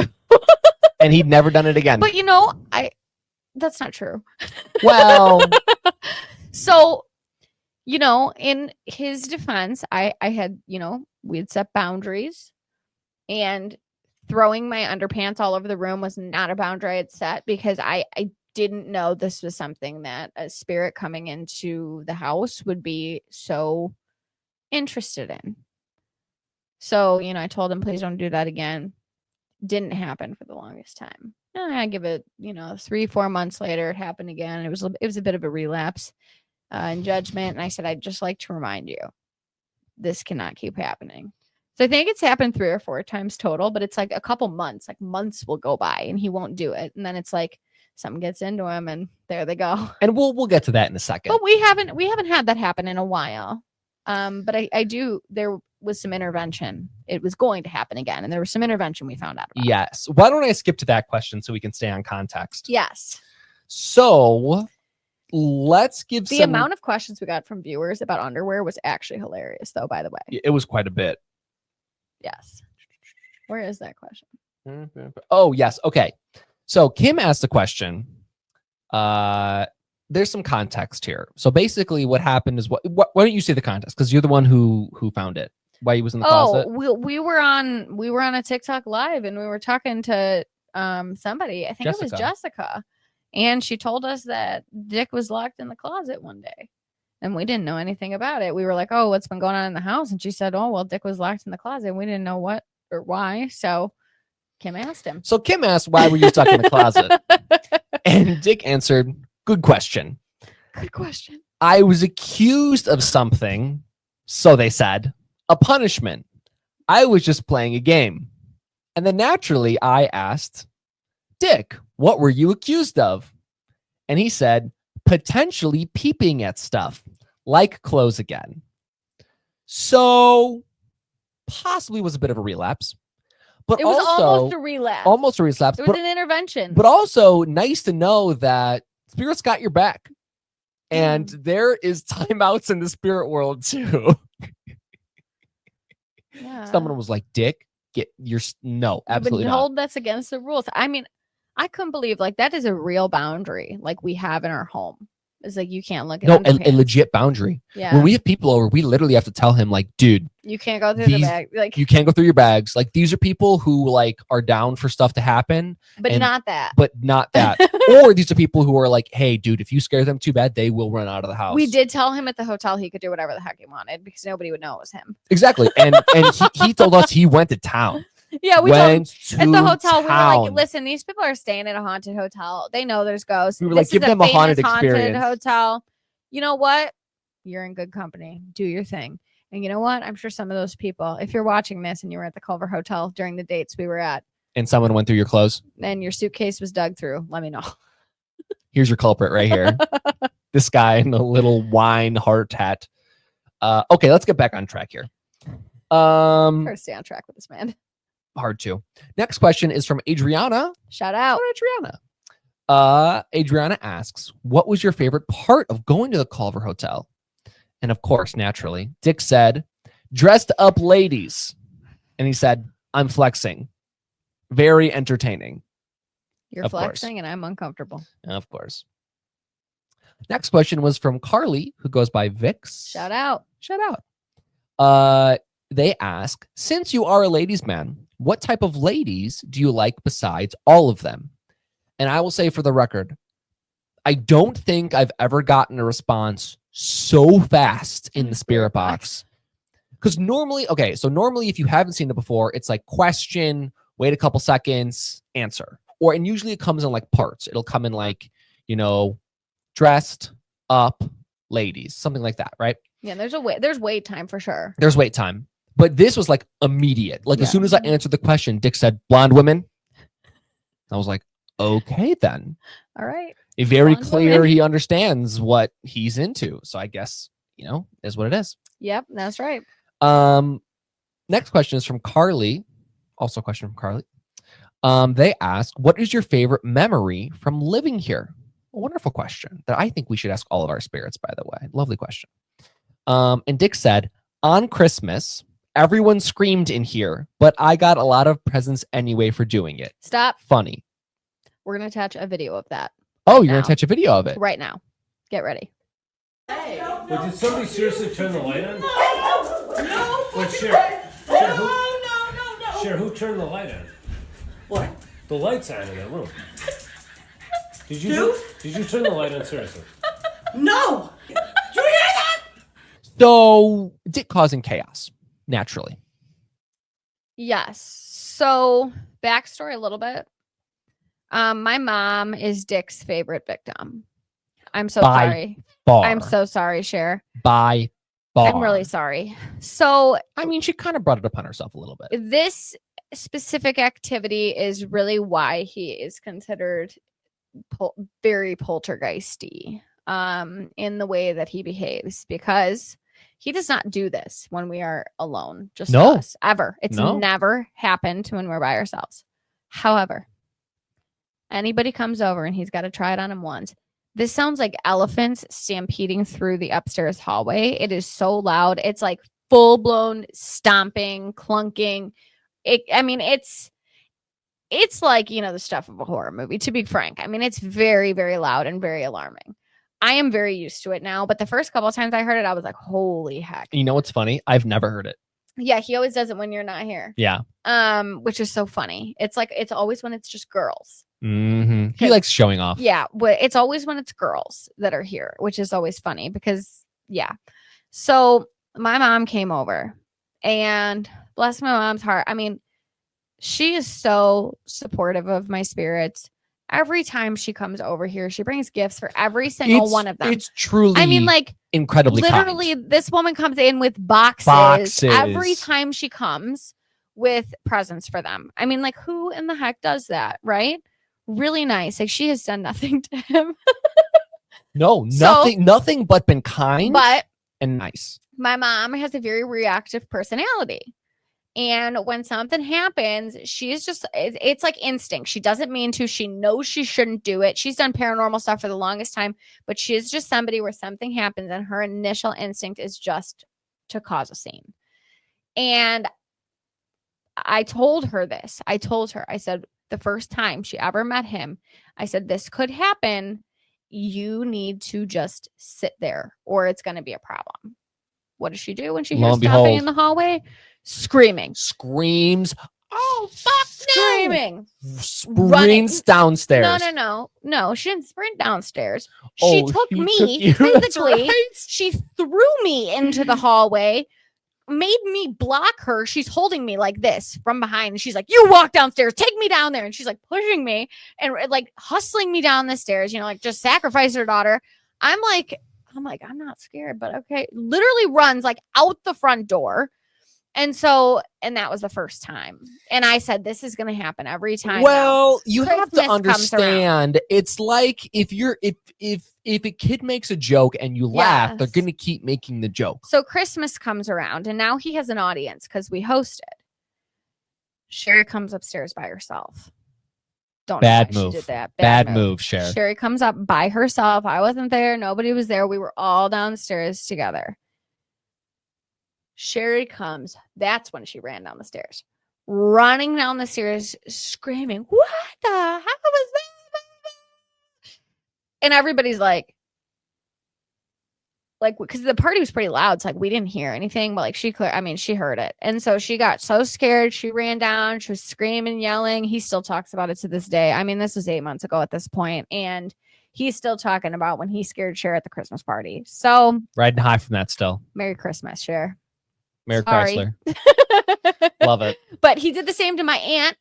And he'd never done it again. But that's not true. Well, so, in his defense, I had, we had set boundaries, and throwing my underpants all over the room was not a boundary I had set because I didn't know this was something that a spirit coming into the house would be so interested in. So, I told him, please don't do that again. Didn't happen for the longest time. I give it, 3-4 months later, it happened again. It was a bit of a relapse in judgment. And I said, I'd just like to remind you, this cannot keep happening. So I think it's happened 3 or 4 times total, but it's like a couple months, like months will go by and he won't do it. And then it's like something gets into him and there they go. And we'll get to that in a second. But we haven't had that happen in a while. But I do, there was some intervention. It was going to happen again. And there was some intervention we found out about. Yes. Why don't I skip to that question so we can stay on context? Yes. So let's give the amount of questions we got from viewers about underwear was actually hilarious, though, by the way. It was quite a bit. Yes. Where is that question? Oh, yes. Okay. So Kim asked the question. There's some context here. So basically what happened is why don't you say the context? Because you're the one who found it. Why he was in the closet? We were on a TikTok live and we were talking to somebody. I think it was Jessica. And she told us that Dick was locked in the closet one day. And we didn't know anything about it. We were like, oh, what's been going on in the house? And she said, oh, well, Dick was locked in the closet. We didn't know what or why. So Kim asked him. So Kim asked, why were you stuck in the closet? And Dick answered, good question. Good question. I was accused of something, so they said, a punishment. I was just playing a game. And then naturally I asked, Dick, what were you accused of? And he said, potentially peeping at stuff, like clothes again. So possibly was a bit of a relapse. But it was also, almost a relapse. Almost a relapse. It was an intervention. But also nice to know that spirits got your back. And there is timeouts in the spirit world too. Yeah. Someone was like, Dick, get your... No, absolutely but not. That's against the rules. I mean, I couldn't believe like that is a real boundary like we have in our home. It's like you can't look at a legit boundary. Yeah. When we have people over, we literally have to tell him like, dude, you can't go through the bag. Like you can't go through your bags. Like these are people who like are down for stuff to happen. But not that. But not that. Or these are people who are like, hey, dude, if you scare them too bad, they will run out of the house. We did tell him at the hotel he could do whatever the heck he wanted because nobody would know it was him. Exactly. And he told us he went to town. Yeah, we told him at the hotel. Town. We were like, listen, these people are staying at a haunted hotel. They know there's ghosts. We were like, give them a haunted experience. Hotel. You know what? You're in good company. Do your thing. And you know what? I'm sure some of those people, if you're watching this and you were at the Culver Hotel during the dates we were at, and someone went through your clothes and your suitcase was dug through, let me know. Here's your culprit right here. This guy in the little wine heart hat. Okay, let's get back on track here. Or stay on track with this man. Hard to. Next question is from Adriana. Shout out. Adriana. Adriana asks, what was your favorite part of going to the Culver Hotel? And of course, naturally, Dick said, dressed up ladies. And he said, I'm flexing. Very entertaining. You're flexing and I'm uncomfortable. Of course. Next question was from Carly, who goes by Vix. Shout out. Shout out. they ask, since you are a ladies' man, what type of ladies do you like besides all of them? And I will say for the record, I don't think I've ever gotten a response so fast in the spirit box. Because normally if you haven't seen it before, it's like question, wait a couple seconds, answer. And usually it comes in like parts. It'll come in like, dressed up ladies, something like that, right? Yeah, there's wait time for sure. There's wait time. But this was like immediate. Like as soon as I answered the question, Dick said, blonde women. I was like, okay then. All right. Very Blonde clear women. he understands what he's into. So I guess, is what it is. Yep, that's right. Next question is from Carly. Also a question from Carly. They ask, what is your favorite memory from living here? A wonderful question that I think we should ask all of our spirits, by the way. Lovely question. And Dick said, on Christmas, everyone screamed in here, but I got a lot of presents anyway for doing it. Stop. Funny. We're going to attach a video of that. Oh, you're going to attach a video of it? Right now. Get ready. Hey. Well, did somebody seriously turn the light on? No. Wait, Cher, who turned the light on? What? The light's on in that room. Did you turn the light on seriously? No. Did you hear that? So, Dick causing chaos, naturally. Yes. So, backstory a little bit. My mom is Dick's favorite victim. I'm so sorry. I'm so sorry, Cher. By far. I'm really sorry. So, I mean, she kind of brought it upon herself a little bit. This specific activity is really why he is considered very poltergeisty in the way that he behaves, because he does not do this when we are alone, just us, ever. It's never happened when we're by ourselves. However, anybody comes over and he's got to try it on him once. This sounds like elephants stampeding through the upstairs hallway. It is so loud. It's like full-blown stomping, clunking. It's like, the stuff of a horror movie, to be frank. I mean, it's very, very loud and very alarming. I am very used to it now, but the first couple of times I heard it, I was like, holy heck. You know what's funny? I've never heard it. Yeah, he always does it when you're not here. Yeah. Which is so funny. It's like, it's always when it's just girls. Mm-hmm. He likes showing off. Yeah, it's always when it's girls that are here, which is always funny because, yeah. So my mom came over, and bless my mom's heart. I mean, she is so supportive of my spirits. Every time she comes over here, she brings gifts for every single one of them. It's truly, incredibly literally kind. This woman comes in with boxes every time she comes with presents for them. I mean, who in the heck does that, right? Really nice. Like, she has done nothing to him. No, nothing but been kind and nice. My mom has a very reactive personality. And when something happens, she's just, it's like instinct. She doesn't mean to. She knows she shouldn't do it. She's done paranormal stuff for the longest time, but she's just somebody where something happens and her initial instinct is just to cause a scene. And I told her this. I said, the first time she ever met him, I said, this could happen. You need to just sit there or it's going to be a problem. What does she do when she hears stomping in the hallway? Screaming. Screams. Oh, fuck Screaming. Sprints downstairs. No. She didn't sprint downstairs. She took me physically. Right. She threw me into the hallway, made me block her. She's holding me like this from behind. And she's like, you walk downstairs, take me down there. And she's like pushing me and like hustling me down the stairs, just sacrifice her daughter. I'm like, I'm not scared, but okay. Literally runs like out the front door. And that was the first time. And I said, this is going to happen every time. Well, you have to understand. It's like if a kid makes a joke and you laugh, they're going to keep making the joke. So Christmas comes around and now he has an audience because we hosted. Sherry comes upstairs by herself. Bad move. She did that. Bad move, Sherry. Sherry comes up by herself. I wasn't there. Nobody was there. We were all downstairs together. Sherry comes. That's when she ran down the stairs. Running down the stairs, screaming, what the heck was that? And everybody's like, like, because the party was pretty loud. It's like we didn't hear anything, but like she heard it. And so she got so scared. She ran down. She was screaming, yelling. He still talks about it to this day. I mean, this was 8 months ago at this point, and he's still talking about when he scared Cher at the Christmas party. So Riding high from that still. Merry Christmas, Cher. Merry Sorry. Chrysler. Love it. But he did the same to my aunt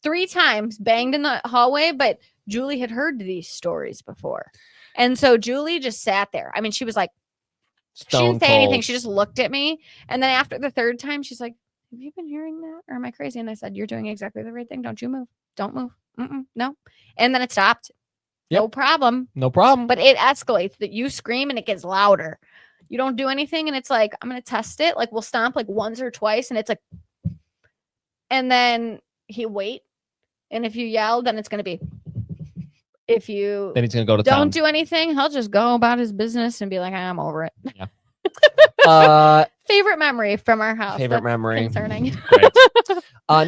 3 times, banged in the hallway. But Julie had heard these stories before. And so Julie just sat there. I mean, she was like, she didn't say anything. She just looked at me. And then after the 3rd time, she's like, have you been hearing that? Or am I crazy? And I said, you're doing exactly the right thing. Don't you move. Don't move. No. And then it stopped. Yep. No problem. No problem. But it escalates that you scream and it gets louder. You don't do anything. And it's like, I'm going to test it. Like we'll stomp like once or twice. And it's like, and then he wait. And if you yell, then it's going to be, if you then he's going to go to don't town. do anything, he'll just go about his business and be like, I'm over it. Yeah. Favorite memory from our house. Favorite That's memory. concerning. Great.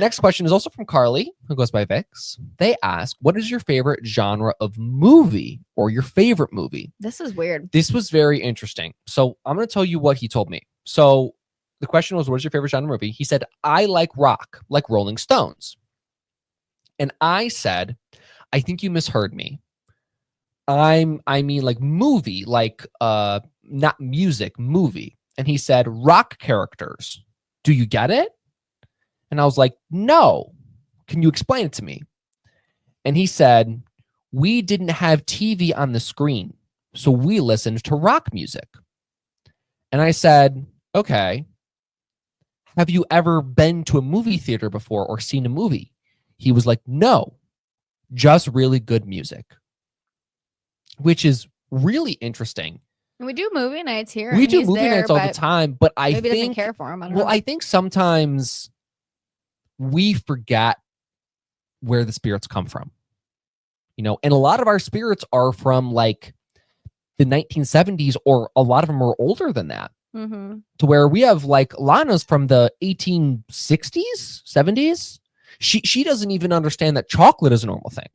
Next question is also from Carly, who goes by Vix. They ask, what is your favorite genre of movie or your favorite movie? This is weird. This was very interesting. So I'm going to tell you what he told me. So the question was, what is your favorite genre movie? He said, I like rock, like Rolling Stones. And I said, I think you misheard me. I mean like movie, like not music, movie. And he said, rock characters. Do you get it? And I was like, no. Can you explain it to me? And he said, we didn't have TV on the screen, so we listened to rock music. And I said, okay. Have you ever been to a movie theater before or seen a movie? He was like, no, just really good music, which is really interesting. We do movie nights here. We and do he's movie there, nights all the but time, but I maybe doesn't think, care for him. I don't well, know. I think sometimes we forget where the spirits come from, you know, and a lot of our spirits are from like the 1970s, or a lot of them are older than that. To where we have like Lana's from the 1860s, 70s. She doesn't even understand that chocolate is a normal thing.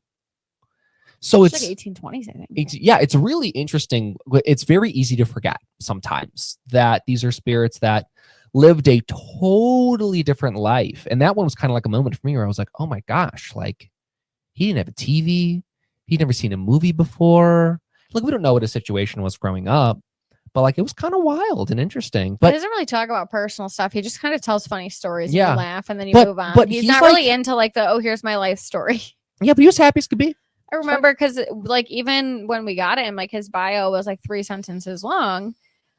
So it's like 1820s, I think. It's really interesting. It's very easy to forget sometimes that these are spirits that lived a totally different life. And that one was kind of like a moment for me where I was like, oh my gosh, like he didn't have a TV. He'd never seen a movie before. Like we don't know what his situation was growing up, but like it was kind of wild and interesting. But he doesn't really talk about personal stuff. He just kind of tells funny stories. Yeah. And you laugh and then you But- move on. but He's he's not like- really into like the, oh, here's my life story. yeah, but he was happy as could be. I remember because like even when we got him, like his bio was like 3 sentences long.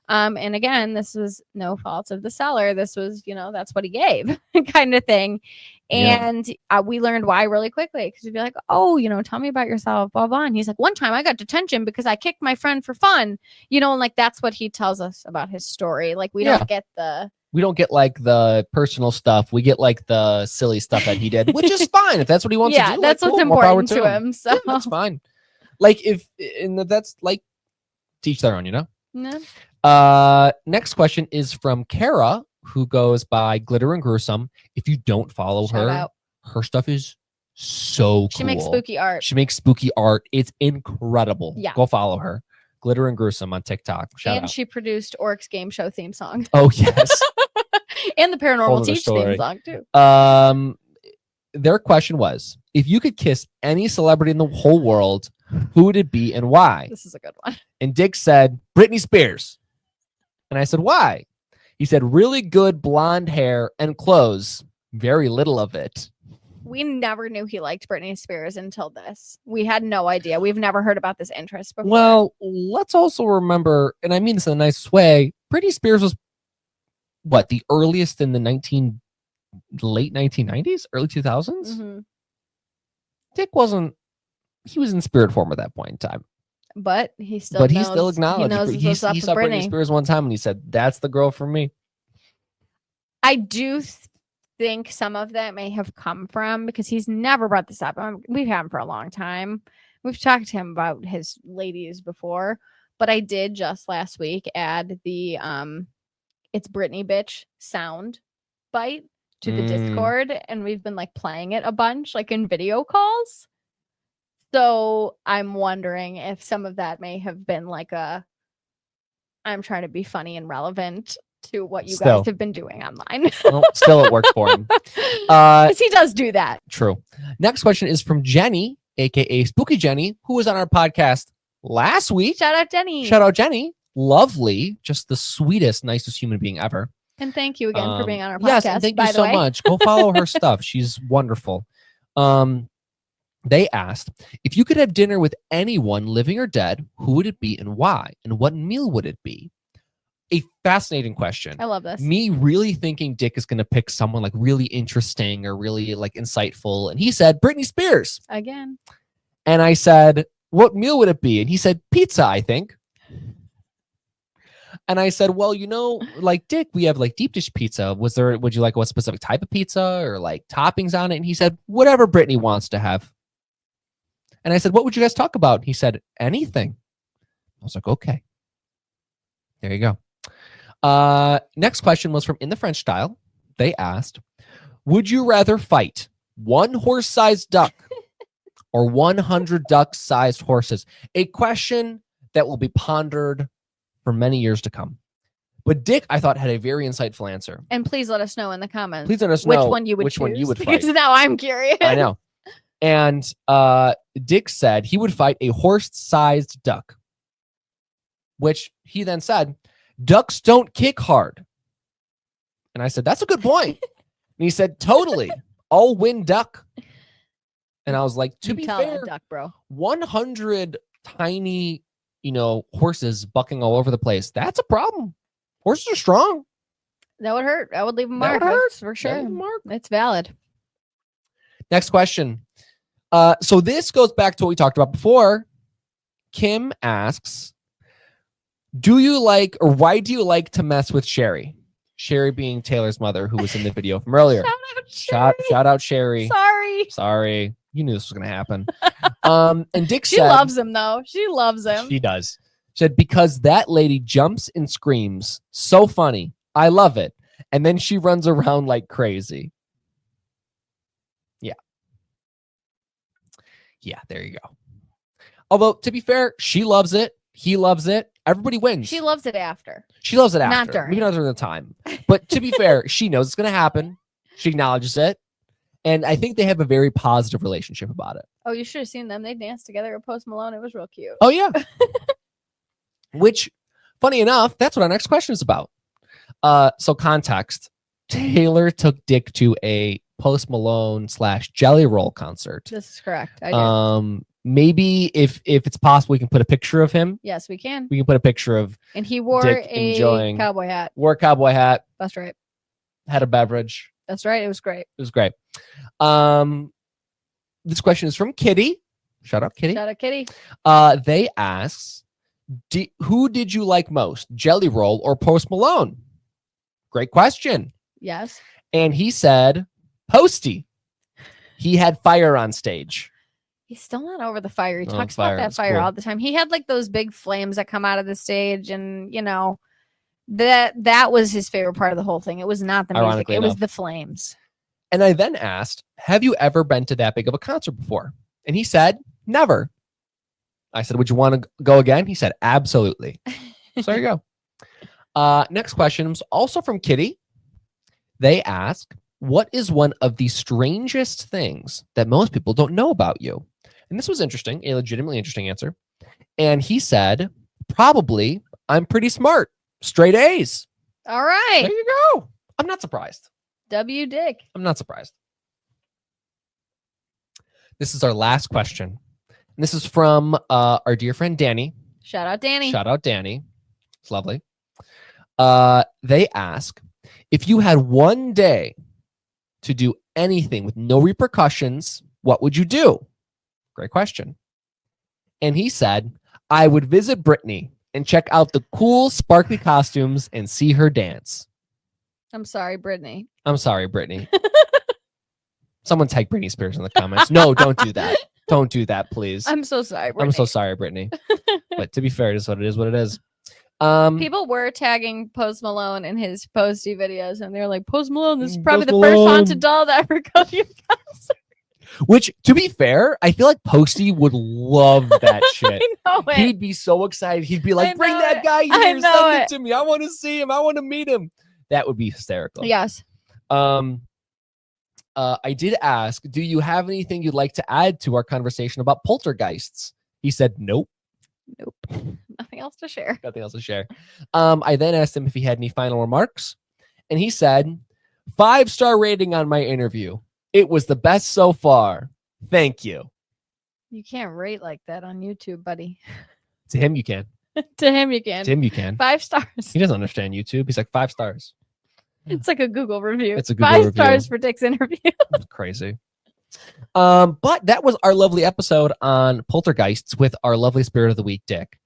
And again, this was no fault of the seller. This was, you know, that's what he gave kind of thing. Yeah. And we learned why really quickly because he'd be like, oh, you know, tell me about yourself, blah, blah. And he's like, one time I got detention because I kicked my friend for fun, you know, and like that's what he tells us about his story. Like we Yeah. don't get the We don't get like the personal stuff. We get like the silly stuff that he did, which is fine if that's what he wants to do. that's like, what's cool, more power important to him. So Yeah, that's fine. Like if and that's like teach their own, you know. No. Next question is from Kara, who goes by Glitter and Gruesome. If you don't follow Shout her, out. her stuff is so cool. She makes spooky art. She makes spooky art. It's incredible. Yeah. Go follow her. Glitter and Gruesome on TikTok. Shout And out. she produced Orc's game show theme song Oh yes. and the Whole Paranormal other Teach story. theme song too. Their question was, if you could kiss any celebrity in the whole world, who would it be and why? This is a good one. And Dick said, Britney Spears. And I said, why? He said, really good blonde hair and clothes. Very little of it. We never knew he liked Britney Spears until this. We had no idea. We've never heard about this interest before. Well, let's also remember, and I mean this in a nice way, Britney Spears was what, the earliest in the late 1990s, early 2000s? Mhm. Dick wasn't, he was in spirit form at that point in time. But he still But knows, he still acknowledged. He knows He what's up saw with Britney Britney. Spears one time and he said, that's the girl for me. I do think some of that may have come from because he's never brought this up. We've had him for a long time. We've talked to him about his ladies before, but I did just last week add the it's Britney bitch sound bite to the Discord, and we've been like playing it a bunch, like in video calls. So I'm wondering if some of that may have been like a I'm trying to be funny and relevant to what you Still. guys have been doing online. Well, still, it worked for him. Because he does do that. True. Next question is from Jenny, aka Spooky Jenny, who was on our podcast last week. Shout out, Jenny. Shout out, Jenny. Lovely, just the sweetest, nicest human being ever. And thank you again for being on our podcast. Yes, and thank you by the so way. much. Go follow her stuff. She's wonderful. They asked, if you could have dinner with anyone, living or dead, who would it be and why? And what meal would it be? A fascinating question. I love this. Me really thinking Dick is going to pick someone like really interesting or really like insightful. And he said, Britney Spears. Again. And I said, what meal would it be? And he said, pizza, I think. And I said, well, you know, like Dick, we have like deep dish pizza. Would you like what specific type of pizza or like toppings on it? And he said, whatever Britney wants to have. And I said, what would you guys talk about? He said, anything. I was like, okay. There you go. Next question was from In the French Style. They asked, would you rather fight one horse-sized duck or 100 duck-sized horses? A question that will be pondered for many years to come. But Dick, I thought, had a very insightful answer. And please let us know in the comments. Please let us which know one you would which one you choose, would because fight. now I'm curious. I know. And Dick said he would fight a horse-sized duck, which he then said, ducks don't kick hard. And I said, that's a good point. And he said, totally. I'll win duck. And I was like, to You be tell fair, that duck, bro. 100 tiny, horses bucking all over the place. That's a problem. Horses are strong. That would hurt. I would leave a That mark. would hurt. For That sure. would mark. It's valid. Next question. So this goes back to what we talked about before. Kim asks, do you like, or why do you like to mess with Sherry? Sherry being Taylor's mother, who was in the video from earlier. Shout out Sherry. Sorry. You knew this was going to happen. And Dick She said, loves him, though. She loves him. she does. She said, because that lady jumps and screams. So funny. I love it. And then she runs around like crazy. Yeah, there you go. Although, to be fair, she loves it. He loves it. Everybody wins. She loves it after. She loves it after. Not during. Maybe not during the time. But to be fair, she knows it's going to happen. She acknowledges it. And I think they have a very positive relationship about it. Oh, you should have seen them. They danced together at Post Malone. It was real cute. Oh, yeah. Which, funny enough, that's what our next question is about. So context. Taylor took Dick to a Post Malone / Jelly Roll concert. This is correct. I did. Maybe if it's possible, we can put a picture of him. Yes, we can. We can put a picture of And he wore Dick a enjoying- cowboy hat. wore a cowboy hat, That's right. had a beverage. That's right. It was great. It was great. This question is from Kitty. Shout out Kitty. Shout out, Kitty. They ask, who did you like most, Jelly Roll or Post Malone? Great question. Yes. And he said, Posty. He had fire on stage. He's still not over the fire. He Oh, talks fire. about that It's fire cool. all the time. He had like those big flames that come out of the stage, and that was his favorite part of the whole thing. It was not the music. Ironically It was enough. the flames. And I then asked, have you ever been to that big of a concert before? And he said, never. I said, would you want to go again? He said, absolutely. So there you go. Next question was also from Kitty. They ask, what is one of the strangest things that most people don't know about you? And this was interesting, a legitimately interesting answer. And he said, probably, I'm pretty smart. Straight A's. All right. There you go. I'm not surprised. W. Dick. I'm not surprised. This is our last question. And this is from our dear friend Danny. Shout out, Danny. Shout out Danny. It's lovely. They ask, if you had one day to do anything with no repercussions, what would you do? Great question. And he said, I would visit Britney and check out the cool, sparkly costumes and see her dance. I'm sorry, Brittany. I'm sorry, Britney. Someone tag Britney Spears in the comments. No, don't do that. Don't do that, please. I'm so sorry, Brittany. I'm so sorry, Britney. But to be fair, it is what it is. What it is. People were tagging Post Malone in his Posty videos, and they're like, Post Malone, this is probably Post the first Malone. haunted doll that ever got you a concert. Which, to be fair, I feel like Posty would love that shit. I know it. He'd be so excited. He'd be I like, bring know that it. guy I here. know Send it. it to me. I want to see him. I want to meet him. That would be hysterical. Yes. I did ask, do you have anything you'd like to add to our conversation about poltergeists? He said, nope. Nope. Nothing else to share. Nothing else to share. I then asked him if he had any final remarks, and he said, 5-star rating on my interview. It was the best so far. Thank you. You can't rate like that on YouTube, buddy. To him, you can. To him, you can. To him, you can. 5 stars. He doesn't understand YouTube. He's like, 5 stars. It's like a Google review. It's a Google 5 review. stars for Dick's interview. Crazy. But that was our lovely episode on poltergeists with our lovely spirit of the week, Dick.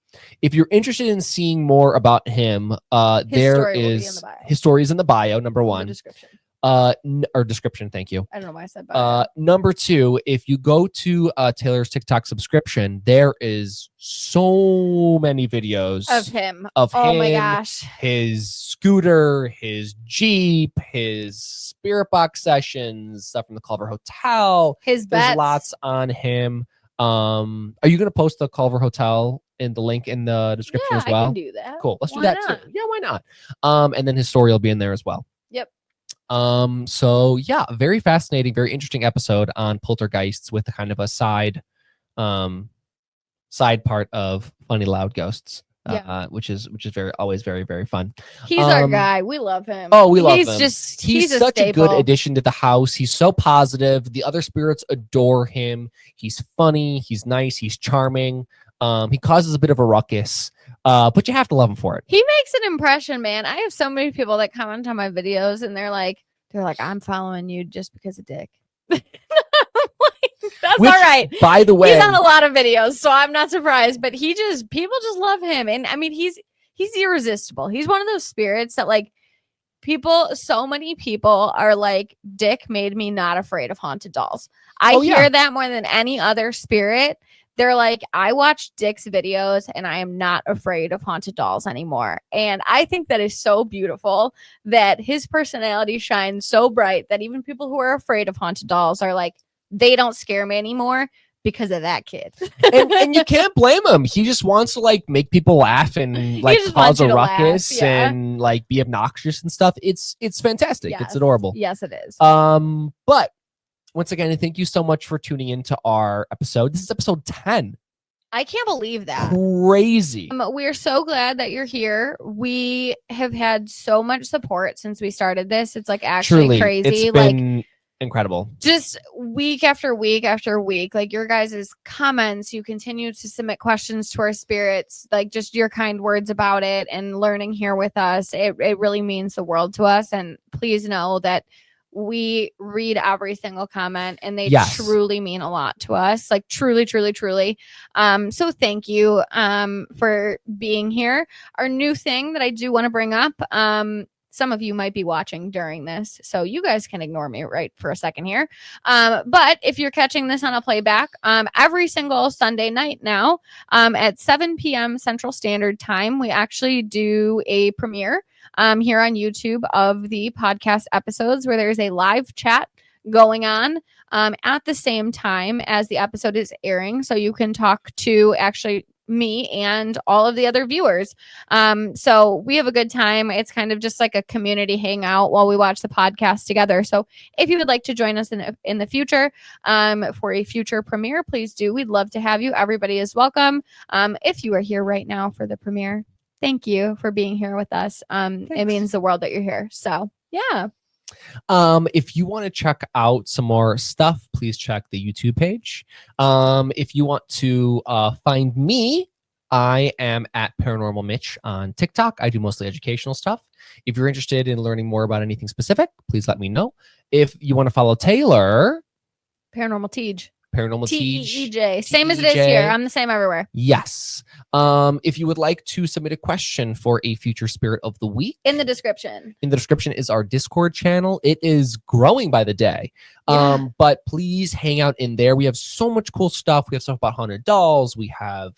If you're interested in seeing more about him, there story will be in is the bio. his story is in the bio, number The one. description. Or description, thank you. I don't know why I said bio. Number two, if you go to Taylor's TikTok subscription, there is so many videos Of him. of Oh my him, gosh. his scooter, his Jeep, his spirit box sessions, stuff from the Culver Hotel. His There's bets. lots on him. Are you gonna post the Culver Hotel in the link in the description Yeah, as well? I can do that. Cool. Let's do Why that not? too. Yeah, why not? And then his story will be in there as well. Yep. So yeah, very fascinating, very interesting episode on poltergeists with kind of a side part of funny loud ghosts. Which is always very, very fun. He's our guy. We love him. Oh, we love him. He's such a good staple. addition to the house. He's so positive. The other spirits adore him. He's funny. He's nice. He's charming. He causes a bit of a ruckus, but you have to love him for it. He makes an impression, man. I have so many people that comment on my videos and they're like, I'm following you just because of Dick. That's Which, all right. By the way, He's on a lot of videos, so I'm not surprised. But people just love him, and I mean, he's irresistible. He's one of those spirits that so many people are like, Dick made me not afraid of haunted dolls. I hear that more than any other spirit. They're like, I watch Dick's videos and I am not afraid of haunted dolls anymore. And I think that is so beautiful that his personality shines so bright that even people who are afraid of haunted dolls are like, they don't scare me anymore because of that kid. and you can't blame him. He just wants to make people laugh and just cause wants a you to ruckus laugh, yeah. and be obnoxious and stuff. It's fantastic. Yes. It's adorable. Yes, it is. But once again, thank you so much for tuning into our episode. This is episode 10. I can't believe that. Crazy. We're so glad that you're here. We have had so much support since we started this. It's actually Truly, crazy. it's been incredible. Just week after week after week, your guys' comments, you continue to submit questions to our spirits, just your kind words about it and learning here with us. It really means the world to us. And please know that we read every single comment and they truly mean a lot to us. Truly, truly, truly. So thank you for being here. Our new thing that I do want to bring up, some of you might be watching during this, so you guys can ignore me right for a second here. But if you're catching this on a playback, every single Sunday night now at 7 p.m. Central Standard Time, we actually do a premiere here on YouTube of the podcast episodes where there's a live chat going on at the same time as the episode is airing. So you can talk to actually me and all of the other viewers. So we have a good time. It's kind of just like a community hangout while we watch the podcast together. So if you would like to join us in the future for a future premiere, please do. We'd love to have you. Everybody is welcome. If you are here right now for the premiere, thank you for being here with us. It means the world that you're here. So yeah. If you want to check out some more stuff, please check the YouTube page. If you want to find me, I am at Paranormal Mitch on TikTok. I do mostly educational stuff. If you're interested in learning more about anything specific, please let me know. If you want to follow Taylor, Paranormal Tej. Paranormal TEJ. Same as it is here. I'm the same everywhere. Yes. If you would like to submit a question for a future spirit of the week, in the description is our Discord channel. It is growing by the day. But please hang out in there. We have so much cool stuff. We have stuff about haunted dolls. We have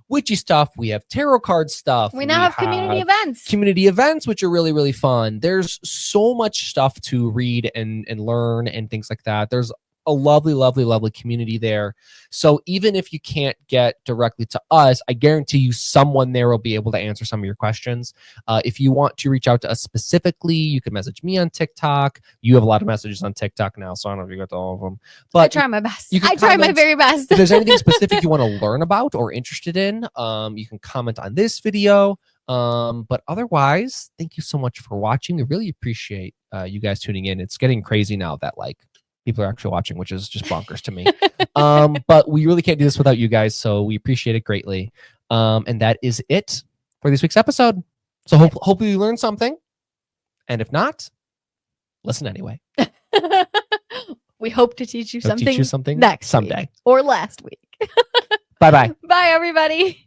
witchy stuff. We have tarot card stuff. We now have community events, which are really, really fun. There's so much stuff to read and learn and things like that. There's a lovely, lovely, lovely community there. So even if you can't get directly to us, I guarantee you someone there will be able to answer some of your questions. If you want to reach out to us specifically, you can message me on TikTok. You have a lot of messages on TikTok now, so I don't know if you got to all of them. But I try my best. you can I try my comment- very best. if there's anything specific you want to learn about or interested in, you can comment on this video. But otherwise, thank you so much for watching. We really appreciate you guys tuning in. It's getting crazy now that like people are actually watching, which is just bonkers to me. But we really can't do this without you guys, so we appreciate it greatly. And that is it for this week's episode. So hopefully you learned something. And if not, listen anyway. We hope to teach you I'll something teach you something next someday week or last week. Bye-bye. Bye, everybody.